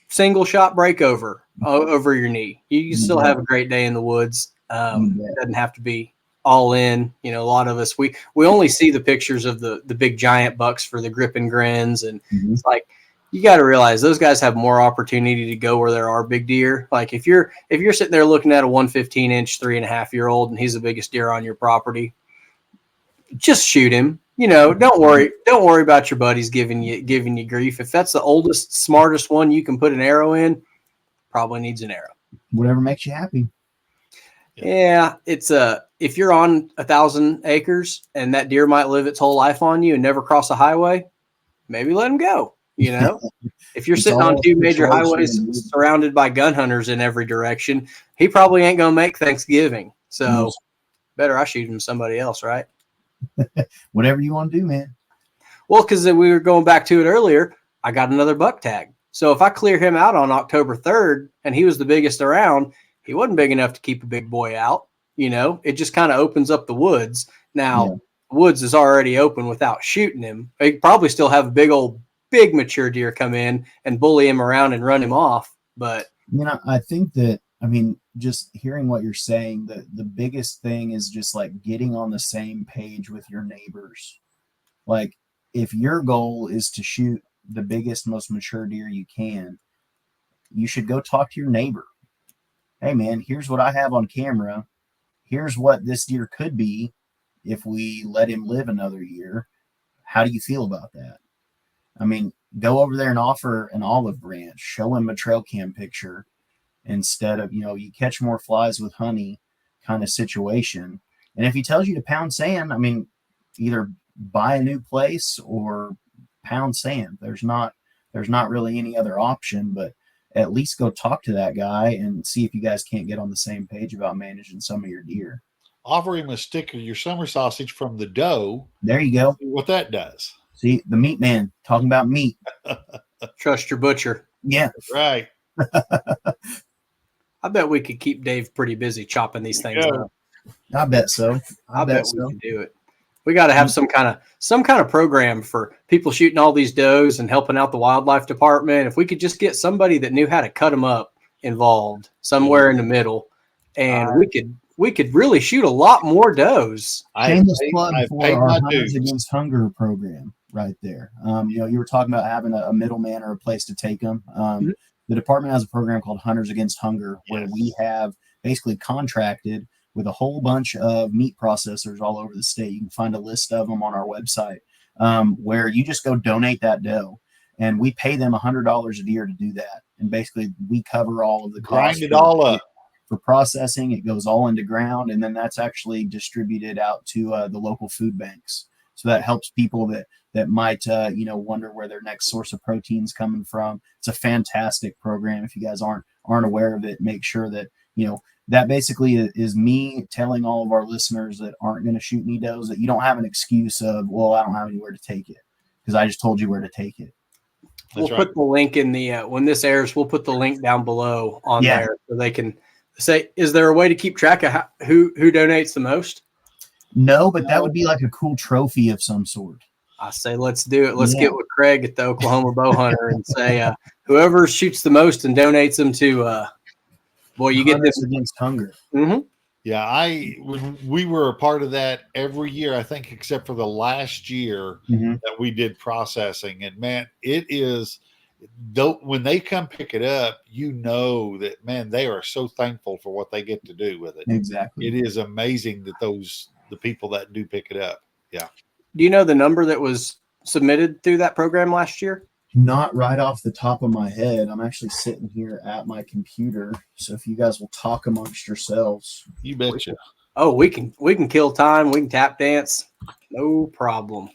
single shot breakover over your knee. You still have a great day in the woods. It doesn't have to be all in. A lot of us, we only see the pictures of the big giant bucks for the grip and grins. And it's like, you got to realize those guys have more opportunity to go where there are big deer. Like, if you're sitting there looking at a 115-inch 3.5-year-old and he's the biggest deer on your property, just shoot him. Don't worry about your buddies giving you grief. If that's the oldest, smartest one you can put an arrow in, probably needs an arrow. Whatever makes you happy. Yeah, it's if you're on 1,000 acres and that deer might live its whole life on you and never cross a highway, maybe let him go. If you're sitting on two major highways surrounded by gun hunters in every direction, he probably ain't gonna make Thanksgiving. So better I shoot him somebody else, right? Whatever you want to do, man. Well, because we were going back to it earlier, I got another buck tag. So if I clear him out on October 3rd and he was the biggest around, he wasn't big enough to keep a big boy out. It just kind of opens up the woods. Now, the woods is already open without shooting him. He probably still have a big mature deer come in and bully him around and run him off. But I think that, just hearing what you're saying, the biggest thing is just like getting on the same page with your neighbors. Like, if your goal is to shoot the biggest, most mature deer you can, you should go talk to your neighbor. Hey, man, here's what I have on camera. Here's what this deer could be if we let him live another year. How do you feel about that? Go over there and offer an olive branch, show him a trail cam picture instead of, you catch more flies with honey kind of situation. And if he tells you to pound sand, either buy a new place or pound sand. There's not really any other option, but at least go talk to that guy and see if you guys can't get on the same page about managing some of your deer. Offer him a stick of your summer sausage from the doe. There you go. See what that does. See, the meat man talking about meat. Trust your butcher. Yeah. Right. I bet we could keep Dave pretty busy chopping these things up. I bet so. I bet we could do it. We got to have some kind of program for people shooting all these does and helping out the wildlife department. If we could just get somebody that knew how to cut them up involved somewhere in the middll, and we could really shoot a lot more does. Shameless plug for our Hunters Against Hunger program right there. You were talking about having a middleman or a place to take them. The department has a program called Hunters Against Hunger, where we have basically contracted with a whole bunch of meat processors all over the state. You can find a list of them on our website, where you just go donate that dough, and we pay them $100 a deer to do that. And basically, we cover all of the costs. Grind it all up. For processing, it goes all into ground, and then that's actually distributed out to the local food banks. So that helps people that might wonder where their next source of protein is coming from. It's a fantastic program. If you guys aren't aware of it, make sure that that basically is me telling all of our listeners that aren't going to shoot any does that you don't have an excuse of, well, I don't have anywhere to take it, because I just told you where to take it. We'll put the link in the when this airs. We'll put the link down below on there so they can say. Is there a way to keep track of who donates the most? No, but that would be like a cool trophy of some sort. I say let's do it. Let's get with Craig at the Oklahoma Bow Hunter and say whoever shoots the most and donates them to. You get this Against Hunger. Mm-hmm. Yeah, we were a part of that every year, I think, except for the last year that we did processing. And man, it is when they come pick it up, that, man, they are so thankful for what they get to do with it. Exactly. It is amazing that the people that do pick it up. Yeah. Do you know the number that was submitted through that program last year? Not right off the top of my head. I'm actually sitting here at my computer, so if you guys will talk amongst yourselves. You betcha. Oh, we can kill time. We can tap dance. No problem.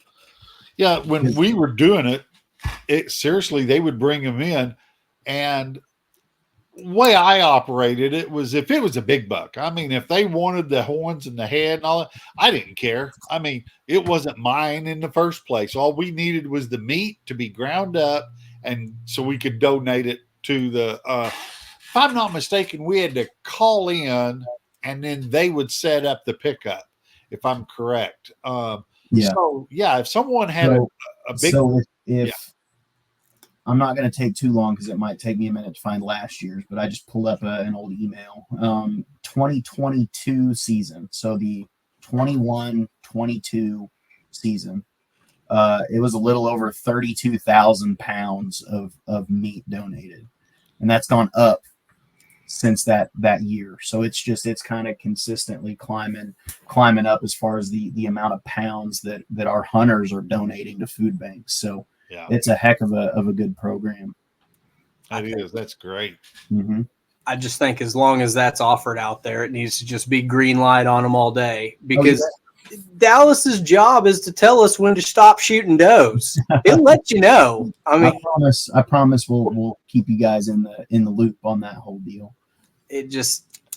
Yeah, when we were doing it seriously, they would bring them in, and the way I operated it was, if it was a big buck, if they wanted the horns and the head and all that, I didn't care. It wasn't mine in the first place. All we needed was the meat to be ground up, and so we could donate it to the if I'm not mistaken, we had to call in and then they would set up the pickup, if I'm correct. If someone had a big I'm not going to take too long because it might take me a minute to find last year's, but I just pulled up an old email. 2022 season. So the 21-22 season. It was a little over 32,000 pounds of meat donated. And that's gone up since that year. So it's kind of consistently climbing up as far as the amount of pounds that our hunters are donating to food banks. So it's a heck of a good program. That is. That's great. Mm-hmm. I just think as long as that's offered out there, it needs to just be green light on them all day, because Dallas's job is to tell us when to stop shooting does. He'll let you know. I promise we'll keep you guys in the loop on that whole deal.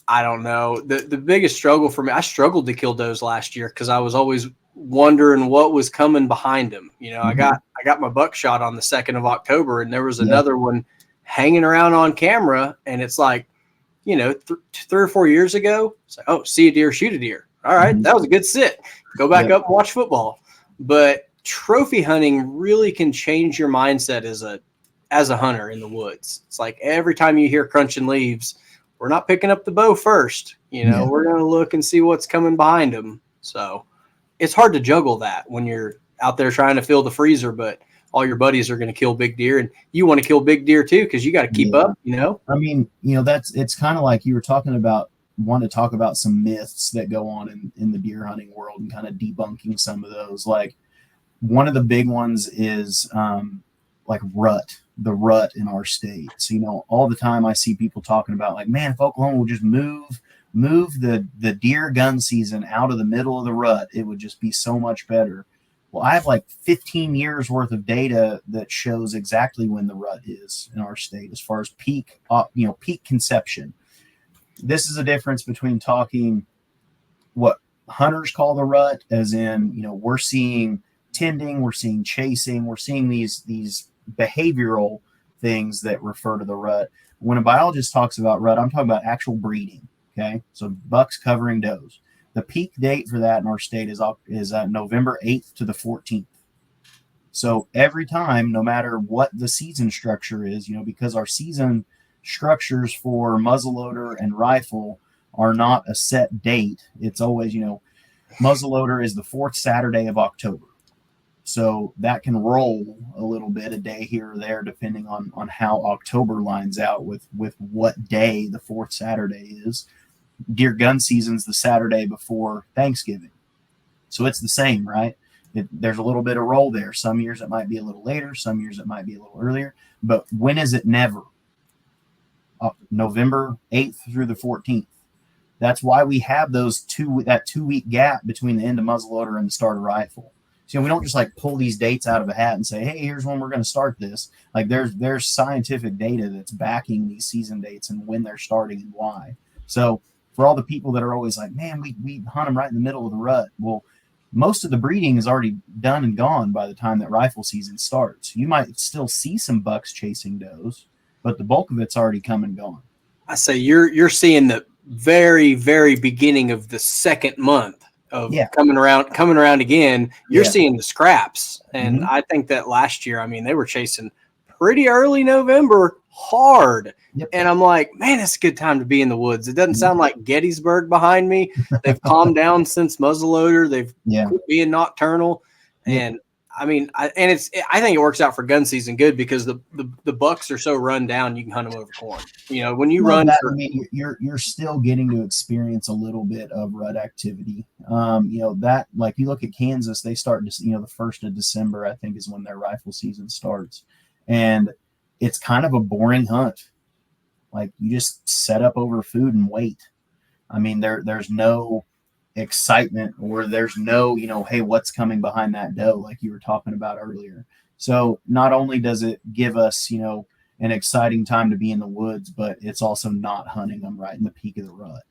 I don't know. The biggest struggle for me, I struggled to kill does last year because I was always wondering what was coming behind him. I got my buckshot on the 2nd of October, and there was another one hanging around on camera, and it's like, 3 or 4 years ago, it's like, oh, see a deer, shoot a deer. All right, that was a good sit. Go back up and watch football. But trophy hunting really can change your mindset as a hunter in the woods. It's like every time you hear crunching leaves, we're not picking up the bow first. We're going to look and see what's coming behind them. So it's hard to juggle that when you're out there trying to fill the freezer, but all your buddies are going to kill big deer, and you want to kill big deer too, because you got to keep up, I mean, it's kind of like you were talking about, want to talk about some myths that go on in the deer hunting world and kind of debunking some of those. Like one of the big ones is like the rut in our state. So, all the time I see people talking about like, man, if Oklahoma would just move the deer gun season out of the middle of the rut, it would just be so much better. Well, I have like 15 years worth of data that shows exactly when the rut is in our state as far as peak conception. This is a difference between talking what hunters call the rut, as in, we're seeing tending, we're seeing chasing, we're seeing these behavioral things that refer to the rut. When a biologist talks about rut, I'm talking about actual breeding. Okay, so bucks covering does. The peak date for that in our state is November 8th to the 14th. So every time, no matter what the season structure is, because our season structures for muzzleloader and rifle are not a set date. It's always, muzzleloader is the fourth Saturday of October. So that can roll a little bit, a day here or there, depending on how October lines out with what day the fourth Saturday is. Deer gun season's the Saturday before Thanksgiving. So it's the same, right? There's a little bit of roll there. Some years it might be a little later. Some years it might be a little earlier. But when is it never? November 8th through the 14th. That's why we have that 2 week gap between the end of muzzleloader and the start of rifle. So we don't just like pull these dates out of a hat and say, hey, here's when we're going to start this. Like there's scientific data that's backing these season dates and when they're starting and why. So for all the people that are always like, man, we hunt them right in the middle of the rut. Well, most of the breeding is already done and gone by the time that rifle season starts. You might still see some bucks chasing does, but the bulk of it's already come and gone. I say you're seeing the very, very beginning of the second month of coming around again. You're seeing the scraps. And I think that last year, they were chasing pretty early November hard. Yep. And I'm like, man, it's a good time to be in the woods. It doesn't sound like Gettysburg behind me. They've calmed down since muzzleloader. They've quit being nocturnal. And I think it works out for gun season good because the bucks are so run down, you can hunt them over corn. When you run, you're still getting to experience a little bit of rut activity. That, like, you look at Kansas, they start the 1st of December, I think, is when their rifle season starts, and it's kind of a boring hunt. Like, you just set up over food and wait. There's no excitement, or there's no, hey, what's coming behind that doe, like you were talking about earlier. So not only does it give us, an exciting time to be in the woods, but it's also not hunting them right in the peak of the rut.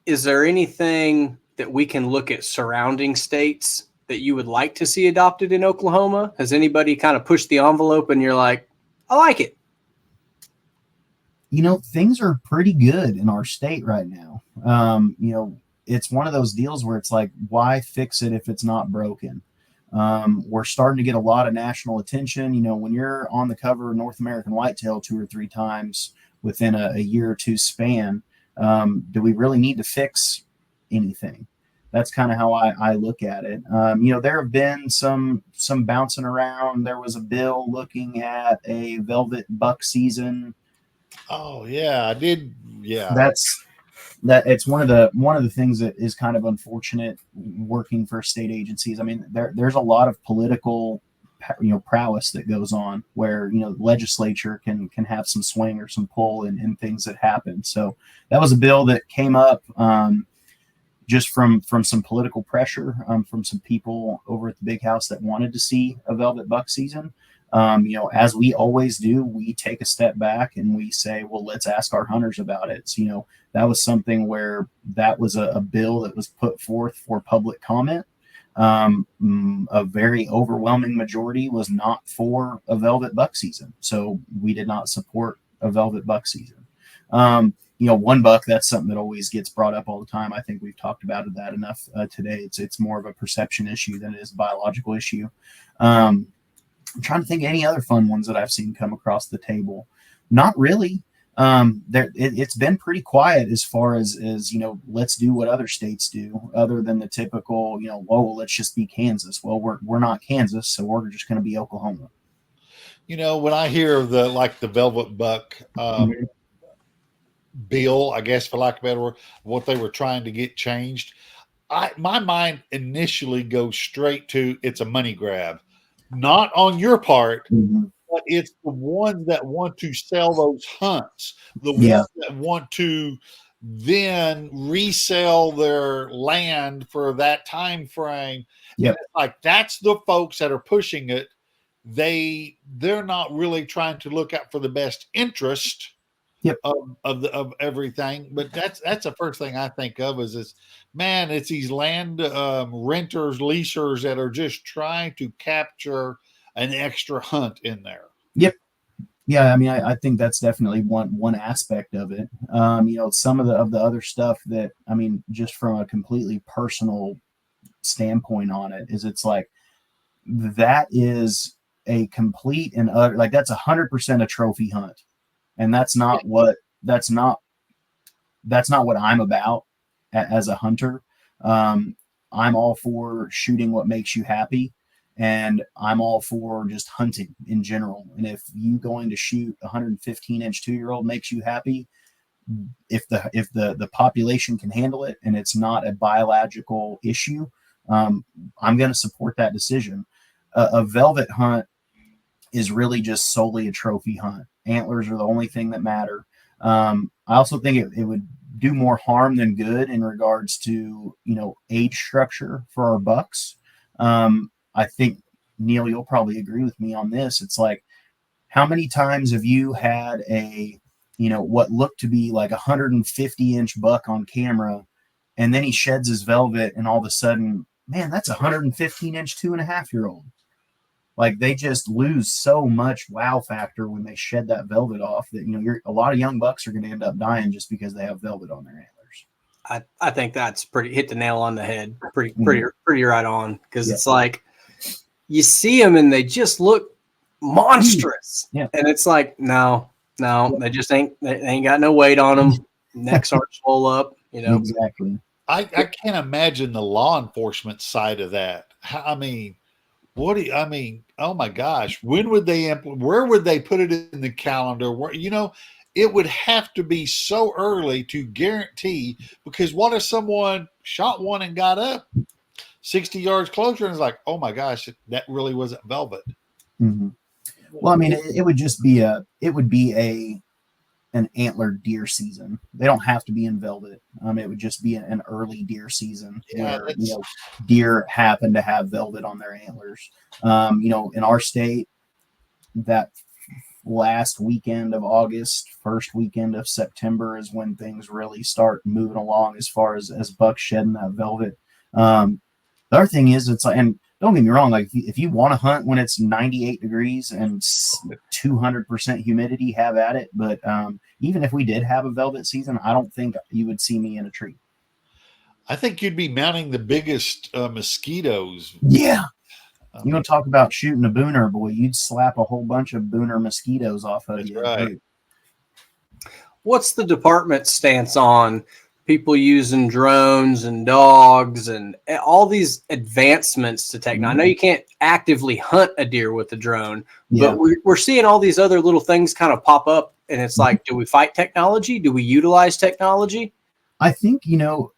Is there anything that we can look at surrounding states that you would like to see adopted in Oklahoma? Has anybody kind of pushed the envelope and you're like, I like it? Things are pretty good in our state right now. It's one of those deals where it's like, why fix it if it's not broken? We're starting to get a lot of national attention. When you're on the cover of North American Whitetail 2 or 3 times within a year or two span, do we really need to fix anything? That's kind of how I look at it. There have been some bouncing around. There was a bill looking at a velvet buck season. Oh yeah, I did. Yeah, it's one of the things that is kind of unfortunate working for state agencies. There's a lot of political, prowess that goes on where, legislature can have some swing or some pull in things that happen. So that was a bill that came up just from some political pressure from some people over at the big house that wanted to see a velvet buck season. As we always do, we take a step back and we say, well, let's ask our hunters about it. So, that was something where that was a bill that was put forth for public comment. A very overwhelming majority was not for a velvet buck season. So we did not support a velvet buck season. One buck, that's something that always gets brought up all the time. I think we've talked about that enough today. It's more of a perception issue than it is a biological issue. I'm trying to think of any other fun ones that I've seen come across the table. Not really. It's been pretty quiet as far as let's do what other states do, other than the typical, well, let's just be Kansas. Well, we're not Kansas, so we're just going to be Oklahoma. When I hear of the velvet buck bill, I guess for lack of a better word, what they were trying to get changed, my mind initially goes straight to it's a money grab, not on your part. But it's the ones that want to sell those hunts, the ones that want to then resell their land for that time frame. Yeah, that's the folks that are pushing it. They're not really trying to look out for the best interest of everything. But that's the first thing I think of is it's these land renters, leasers that are just trying to capture an extra hunt in there. Yep. Yeah, I mean, I think that's definitely one aspect of it. Some of the other stuff that, I mean, just from a completely personal standpoint on it, is it's like that is a complete and utter, like that's 100% a trophy hunt, and that's not what I'm about as a hunter. I'm all for shooting what makes you happy. And I'm all for just hunting in general. And if you going to shoot 115-inch 2-year-old makes you happy, if the population can handle it and it's not a biological issue, I'm going to support that decision. A velvet hunt is really just solely a trophy hunt. Antlers are the only thing that matter. I also think it would do more harm than good in regards to age structure for our bucks. I think, Neil, you'll probably agree with me on this. It's like, how many times have you had what looked to be like 150-inch buck on camera, and then he sheds his velvet, and all of a sudden, man, that's 115-inch 2.5-year-old. Like, they just lose so much wow factor when they shed that velvet off that, a lot of young bucks are going to end up dying just because they have velvet on their antlers. I think that's pretty hit the nail on the head. Pretty right on, because it's like, you see them and they just look monstrous. Yeah. And it's like, no, they just ain't got no weight on them. Necks aren't swole up, Exactly. I can't imagine the law enforcement side of that. I mean, oh my gosh, when would they where would they put it in the calendar? Where, it would have to be so early to guarantee, because what if someone shot one and got up 60 yards closer and is like, oh my gosh, that really wasn't velvet. Mm-hmm. Well, I mean, it would just be an antlered deer season. They don't have to be in velvet. It would just be an early deer season where deer happen to have velvet on their antlers. In our state, that last weekend of August, first weekend of September is when things really start moving along as far as bucks shedding that velvet. The other thing is, it's like, and don't get me wrong, like if you want to hunt when it's 98 degrees and 200% humidity, have at it. But even if we did have a velvet season, I don't think you would see me in a tree. I think you'd be mounting the biggest mosquitoes. Yeah. You want to talk about shooting a booner, boy, you'd slap a whole bunch of booner mosquitoes off of you. Right. What's the department's stance on people using drones and dogs and all these advancements to technology? I know you can't actively hunt a deer with a drone, but we're seeing all these other little things kind of pop up, and it's like, do we fight technology? Do we utilize technology? I think,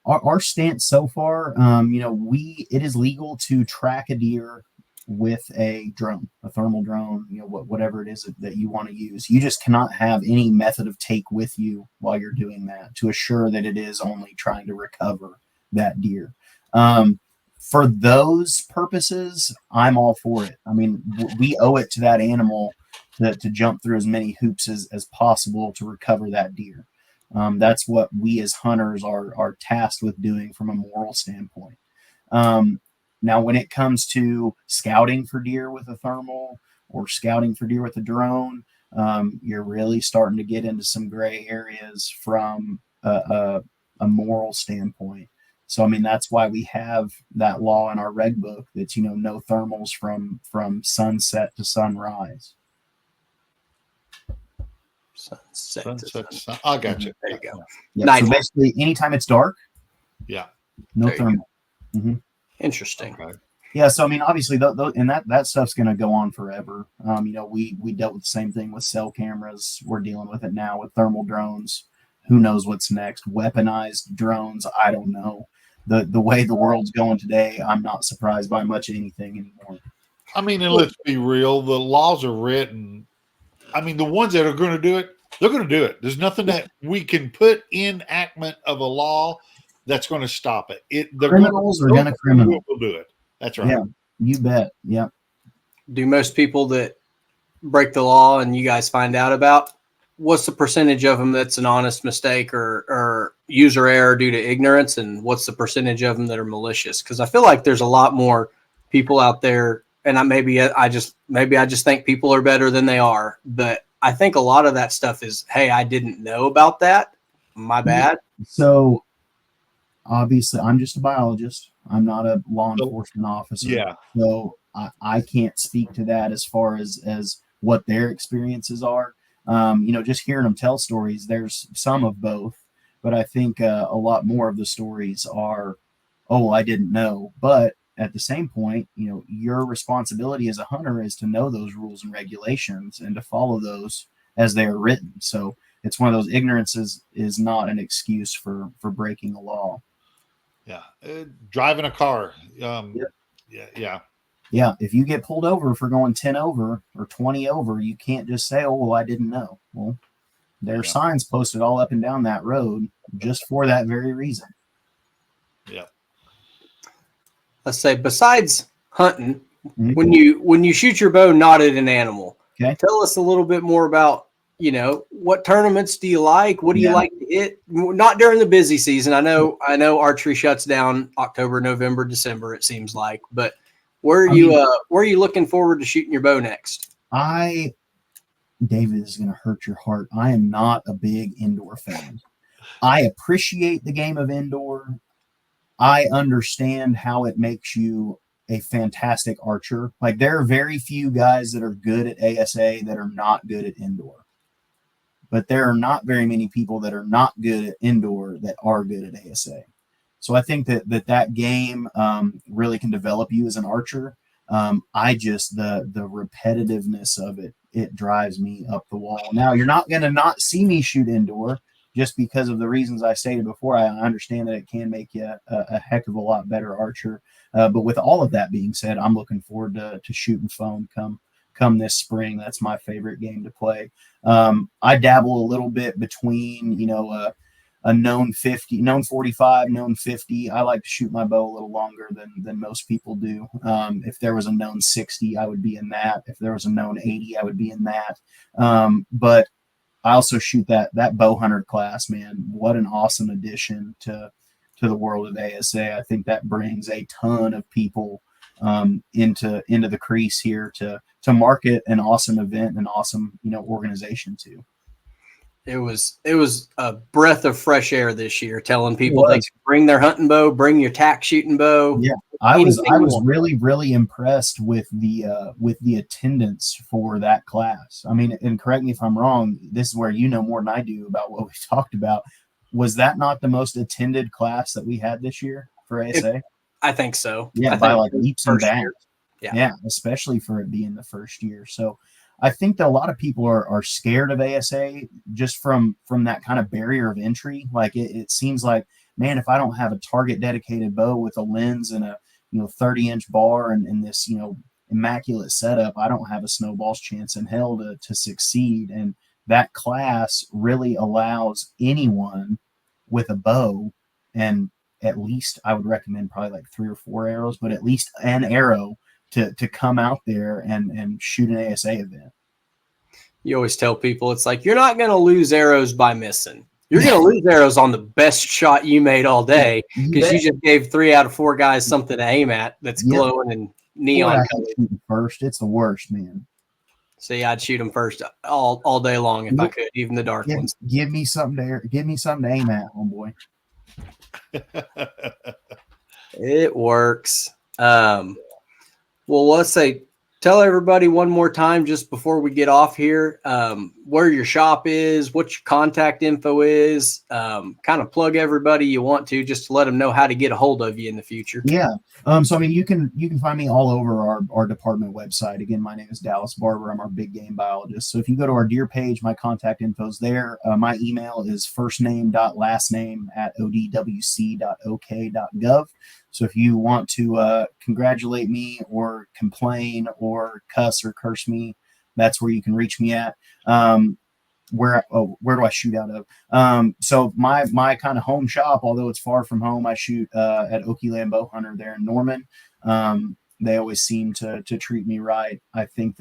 our stance so far, it is legal to track a deer with a drone, a thermal drone, whatever it is that you want to use. You just cannot have any method of take with you while you're doing that to assure that it is only trying to recover that deer. For those purposes, I'm all for it. I mean, we owe it to that animal to jump through as many hoops as possible to recover that deer. That's what we as hunters are tasked with doing from a moral standpoint. Now, when it comes to scouting for deer with a thermal or scouting for deer with a drone, you're really starting to get into some gray areas from a moral standpoint. So I mean that's why we have that law in our reg book that's no thermals from sunset to sunrise. I got you. There you go. Yeah. Nice. So basically, anytime it's dark, Yeah. no There you thermal. Mm-hmm. Interesting. Okay. Yeah, so I mean, obviously, and that stuff's going to go on forever. We dealt with the same thing with cell cameras. We're dealing with it now with thermal drones. Who knows what's next? Weaponized drones. I don't know. The way the world's going today, I'm not surprised by much of anything anymore. I mean, and let's be real. The laws are written. I mean, the ones that are going to do it, they're going to do it. There's nothing that we can put in enactment of a law that's going to stop it. Criminals are going to criminal. Will do it. That's right. Yeah, you bet. Yeah. Do most people that break the law and you guys find out about, what's the percentage of them that's an honest mistake or user error due to ignorance, and what's the percentage of them that are malicious? Because I feel like there's a lot more people out there, and I just think people are better than they are, but I think a lot of that stuff is, hey, I didn't know about that, my bad. So obviously, I'm just a biologist. I'm not a law enforcement officer. Yeah. So I can't speak to that as far as what their experiences are. Just hearing them tell stories, there's some of both, but I think a lot more of the stories are, oh, I didn't know. But at the same point, your responsibility as a hunter is to know those rules and regulations and to follow those as they are written. So it's one of those, ignorance is not an excuse for breaking the law. Yeah. Driving a car. Yeah. If you get pulled over for going 10 over or 20 over, you can't just say, oh, well, I didn't know. Well, there are signs posted all up and down that road just for that very reason. Yeah. Let's say, besides hunting, when you shoot your bow not at an animal, tell us a little bit more about, what tournaments do you like? What do you like to hit? Not during the busy season. I know archery shuts down October, November, December, it seems like, but where are you looking forward to shooting your bow next? David, this is going to hurt your heart. I am not a big indoor fan. I appreciate the game of indoor. I understand how it makes you a fantastic archer. Like, there are very few guys that are good at ASA that are not good at indoor. But there are not very many people that are not good at indoor that are good at ASA. So I think that game really can develop you as an archer. The repetitiveness of it drives me up the wall. Now, you're not going to not see me shoot indoor just because of the reasons I stated before. I understand that it can make you a heck of a lot better archer. But with all of that being said, I'm looking forward to shooting foam come this spring. That's my favorite game to play. I dabble a little bit between, a known 50, known 45, known 50. I like to shoot my bow a little longer than most people do. If there was a known 60, I would be in that. If there was a known 80, I would be in that. But I also shoot that bow hunter class, man. What an awesome addition to the world of ASA. I think that brings a ton of people into the crease here to market an awesome event, an awesome organization too. It was a breath of fresh air this year, telling people they could bring their hunting bow, bring your tack shooting bow. Yeah, I was really, really impressed with the attendance for that class. I mean, and correct me if I'm wrong, this is where you know more than I do about what we talked about. Was that not the most attended class that we had this year for ASA? I think so. Yeah, by like leaps and bounds. Yeah, especially for it being the first year. So I think that a lot of people are scared of ASA just from that kind of barrier of entry. Like it seems like, man, if I don't have a target dedicated bow with a lens and a 30-inch bar and this immaculate setup, I don't have a snowball's chance in hell to succeed. And that class really allows anyone with a bow, and at least I would recommend probably like 3 or 4 arrows, but at least an arrow to come out there and shoot an ASA event. You always tell people, it's like, you're not going to lose arrows by missing. You're going to lose arrows on the best shot you made all day because you just gave 3 out of 4 guys something to aim at that's glowing and neon colored. First, it's the worst, man. See, I'd shoot them first all day long if I could, even the dark ones. Give me something to aim at, homeboy. It works. Well, let's say, tell everybody one more time just before we get off here, where your shop is, what your contact info is, kind of plug everybody you want to, just to let them know how to get a hold of you in the future. Yeah. So I mean, you can find me all over our department website. Again, my name is Dallas Barber. I'm our big game biologist. So if you go to our deer page, my contact info is there. My email is firstname.lastname@odwc.ok.gov. So if you want to congratulate me or complain or cuss or curse me, that's where you can reach me at. Where do I shoot out of? So my kind of home shop, although it's far from home, I shoot at Okie Land Bow Hunter there in Norman. They always seem to treat me right. I think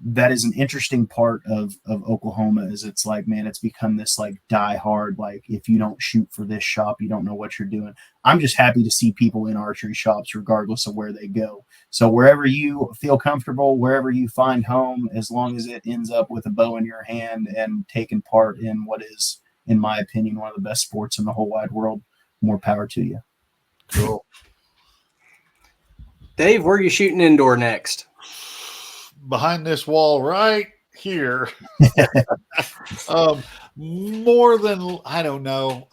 that is an interesting part of Oklahoma, is it's like, man, it's become this like die hard, like if you don't shoot for this shop, you don't know what you're doing. I'm just happy to see people in archery shops regardless of where they go. So wherever you feel comfortable, wherever you find home, as long as it ends up with a bow in your hand and taking part in what is, in my opinion, one of the best sports in the whole wide world, more power to you. Cool. Dave, where are you shooting indoor next? Behind this wall right here. More than, I don't know,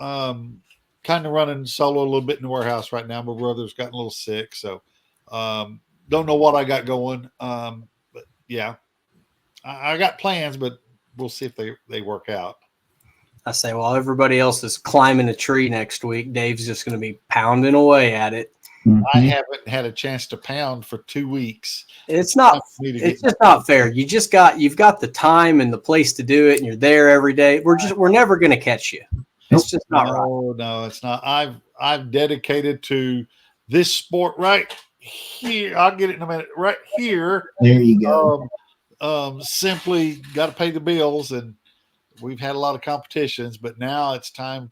kind of running solo a little bit in the warehouse right now. My brother's gotten a little sick, so don't know what I got going. But yeah, I got plans, but we'll see if they work out. I say, while everybody else is climbing a tree next week, Dave's just going to be pounding away at it. I haven't had a chance to pound for 2 weeks. It's just not fair. You've got the time and the place to do it, and you're there every day. We're never going to catch you. It's just not right. No, it's not. I've dedicated to this sport right here. I'll get it in a minute. Right here. There you go. Simply got to pay the bills, and we've had a lot of competitions, but now it's time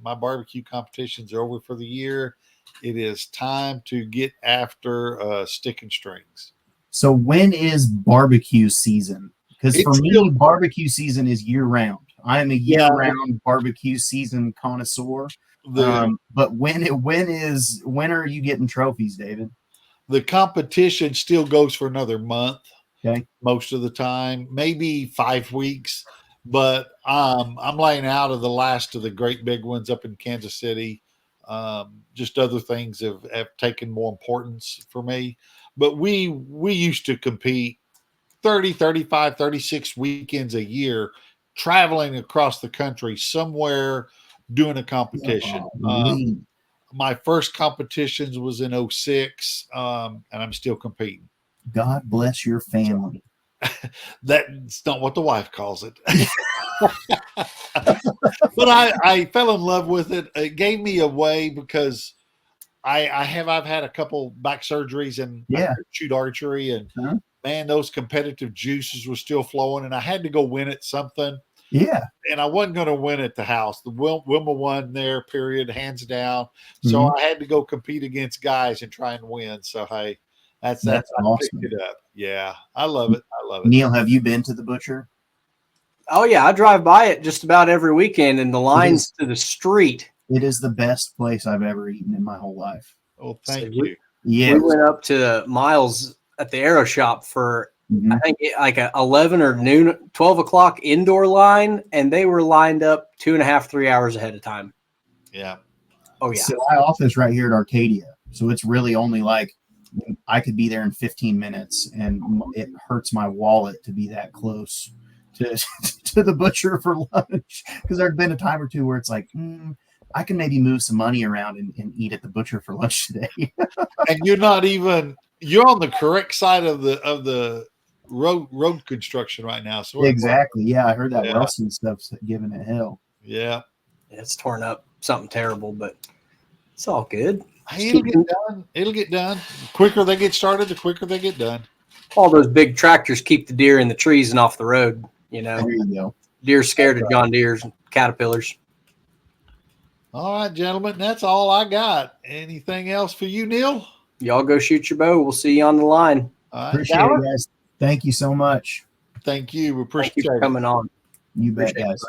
my barbecue competitions are over for the year. It is time to get after stick and strings. So when is barbecue season? Because for me, barbecue season is year round. I am a year round barbecue season connoisseur. But when are you getting trophies, David? The competition still goes for another month. Okay. Most of the time, maybe 5 weeks. But I'm laying out of the last of the great big ones up in Kansas City. Just other things have taken more importance for me. But we used to compete 30, 35, 36 weekends a year, traveling across the country somewhere doing a competition. My first competitions was in 2006, and I'm still competing. God bless your family. That's not what the wife calls it. But I fell in love with it. It gave me a way, because I've had a couple back surgeries, and I could shoot archery, and man, those competitive juices were still flowing, and I had to go win at something. Yeah. And I wasn't going to win at the house. The Wilma won there, period, hands down. So I had to go compete against guys and try and win. So hey, that's awesome. I picked it up. Yeah, I love it. Neil, have you been to the butcher? Oh yeah, I drive by it just about every weekend, and the lines to the street. It is the best place I've ever eaten in my whole life. Oh, thank you. Yeah, we went up to Miles at the Aero Shop for I think like a 11 or noon, 12 o'clock indoor line, and they were lined up 2.5, 3 hours ahead of time. Yeah. Oh yeah. So my office right here at Arcadia, so it's really only like I could be there in 15 minutes, and it hurts my wallet to be that close to the butcher for lunch, because there's been a time or two where it's like, I can maybe move some money around and eat at the butcher for lunch today. And you're on the correct side of the road construction right now. So exactly. Yeah, I heard that Wilson stuff's giving it hell. Yeah. It's torn up something terrible, but it's all good. Hey, it'll get done. The quicker they get started, the quicker they get done. All those big tractors keep the deer in the trees and off the road. There you go. Deer scared of John Deere's and caterpillars. All right, gentlemen, that's all I got. Anything else for you, Neil? Y'all go shoot your bow. We'll see you on the line. Appreciate it, guys. Thank you so much. Thank you. We appreciate you for coming on. You bet, guys.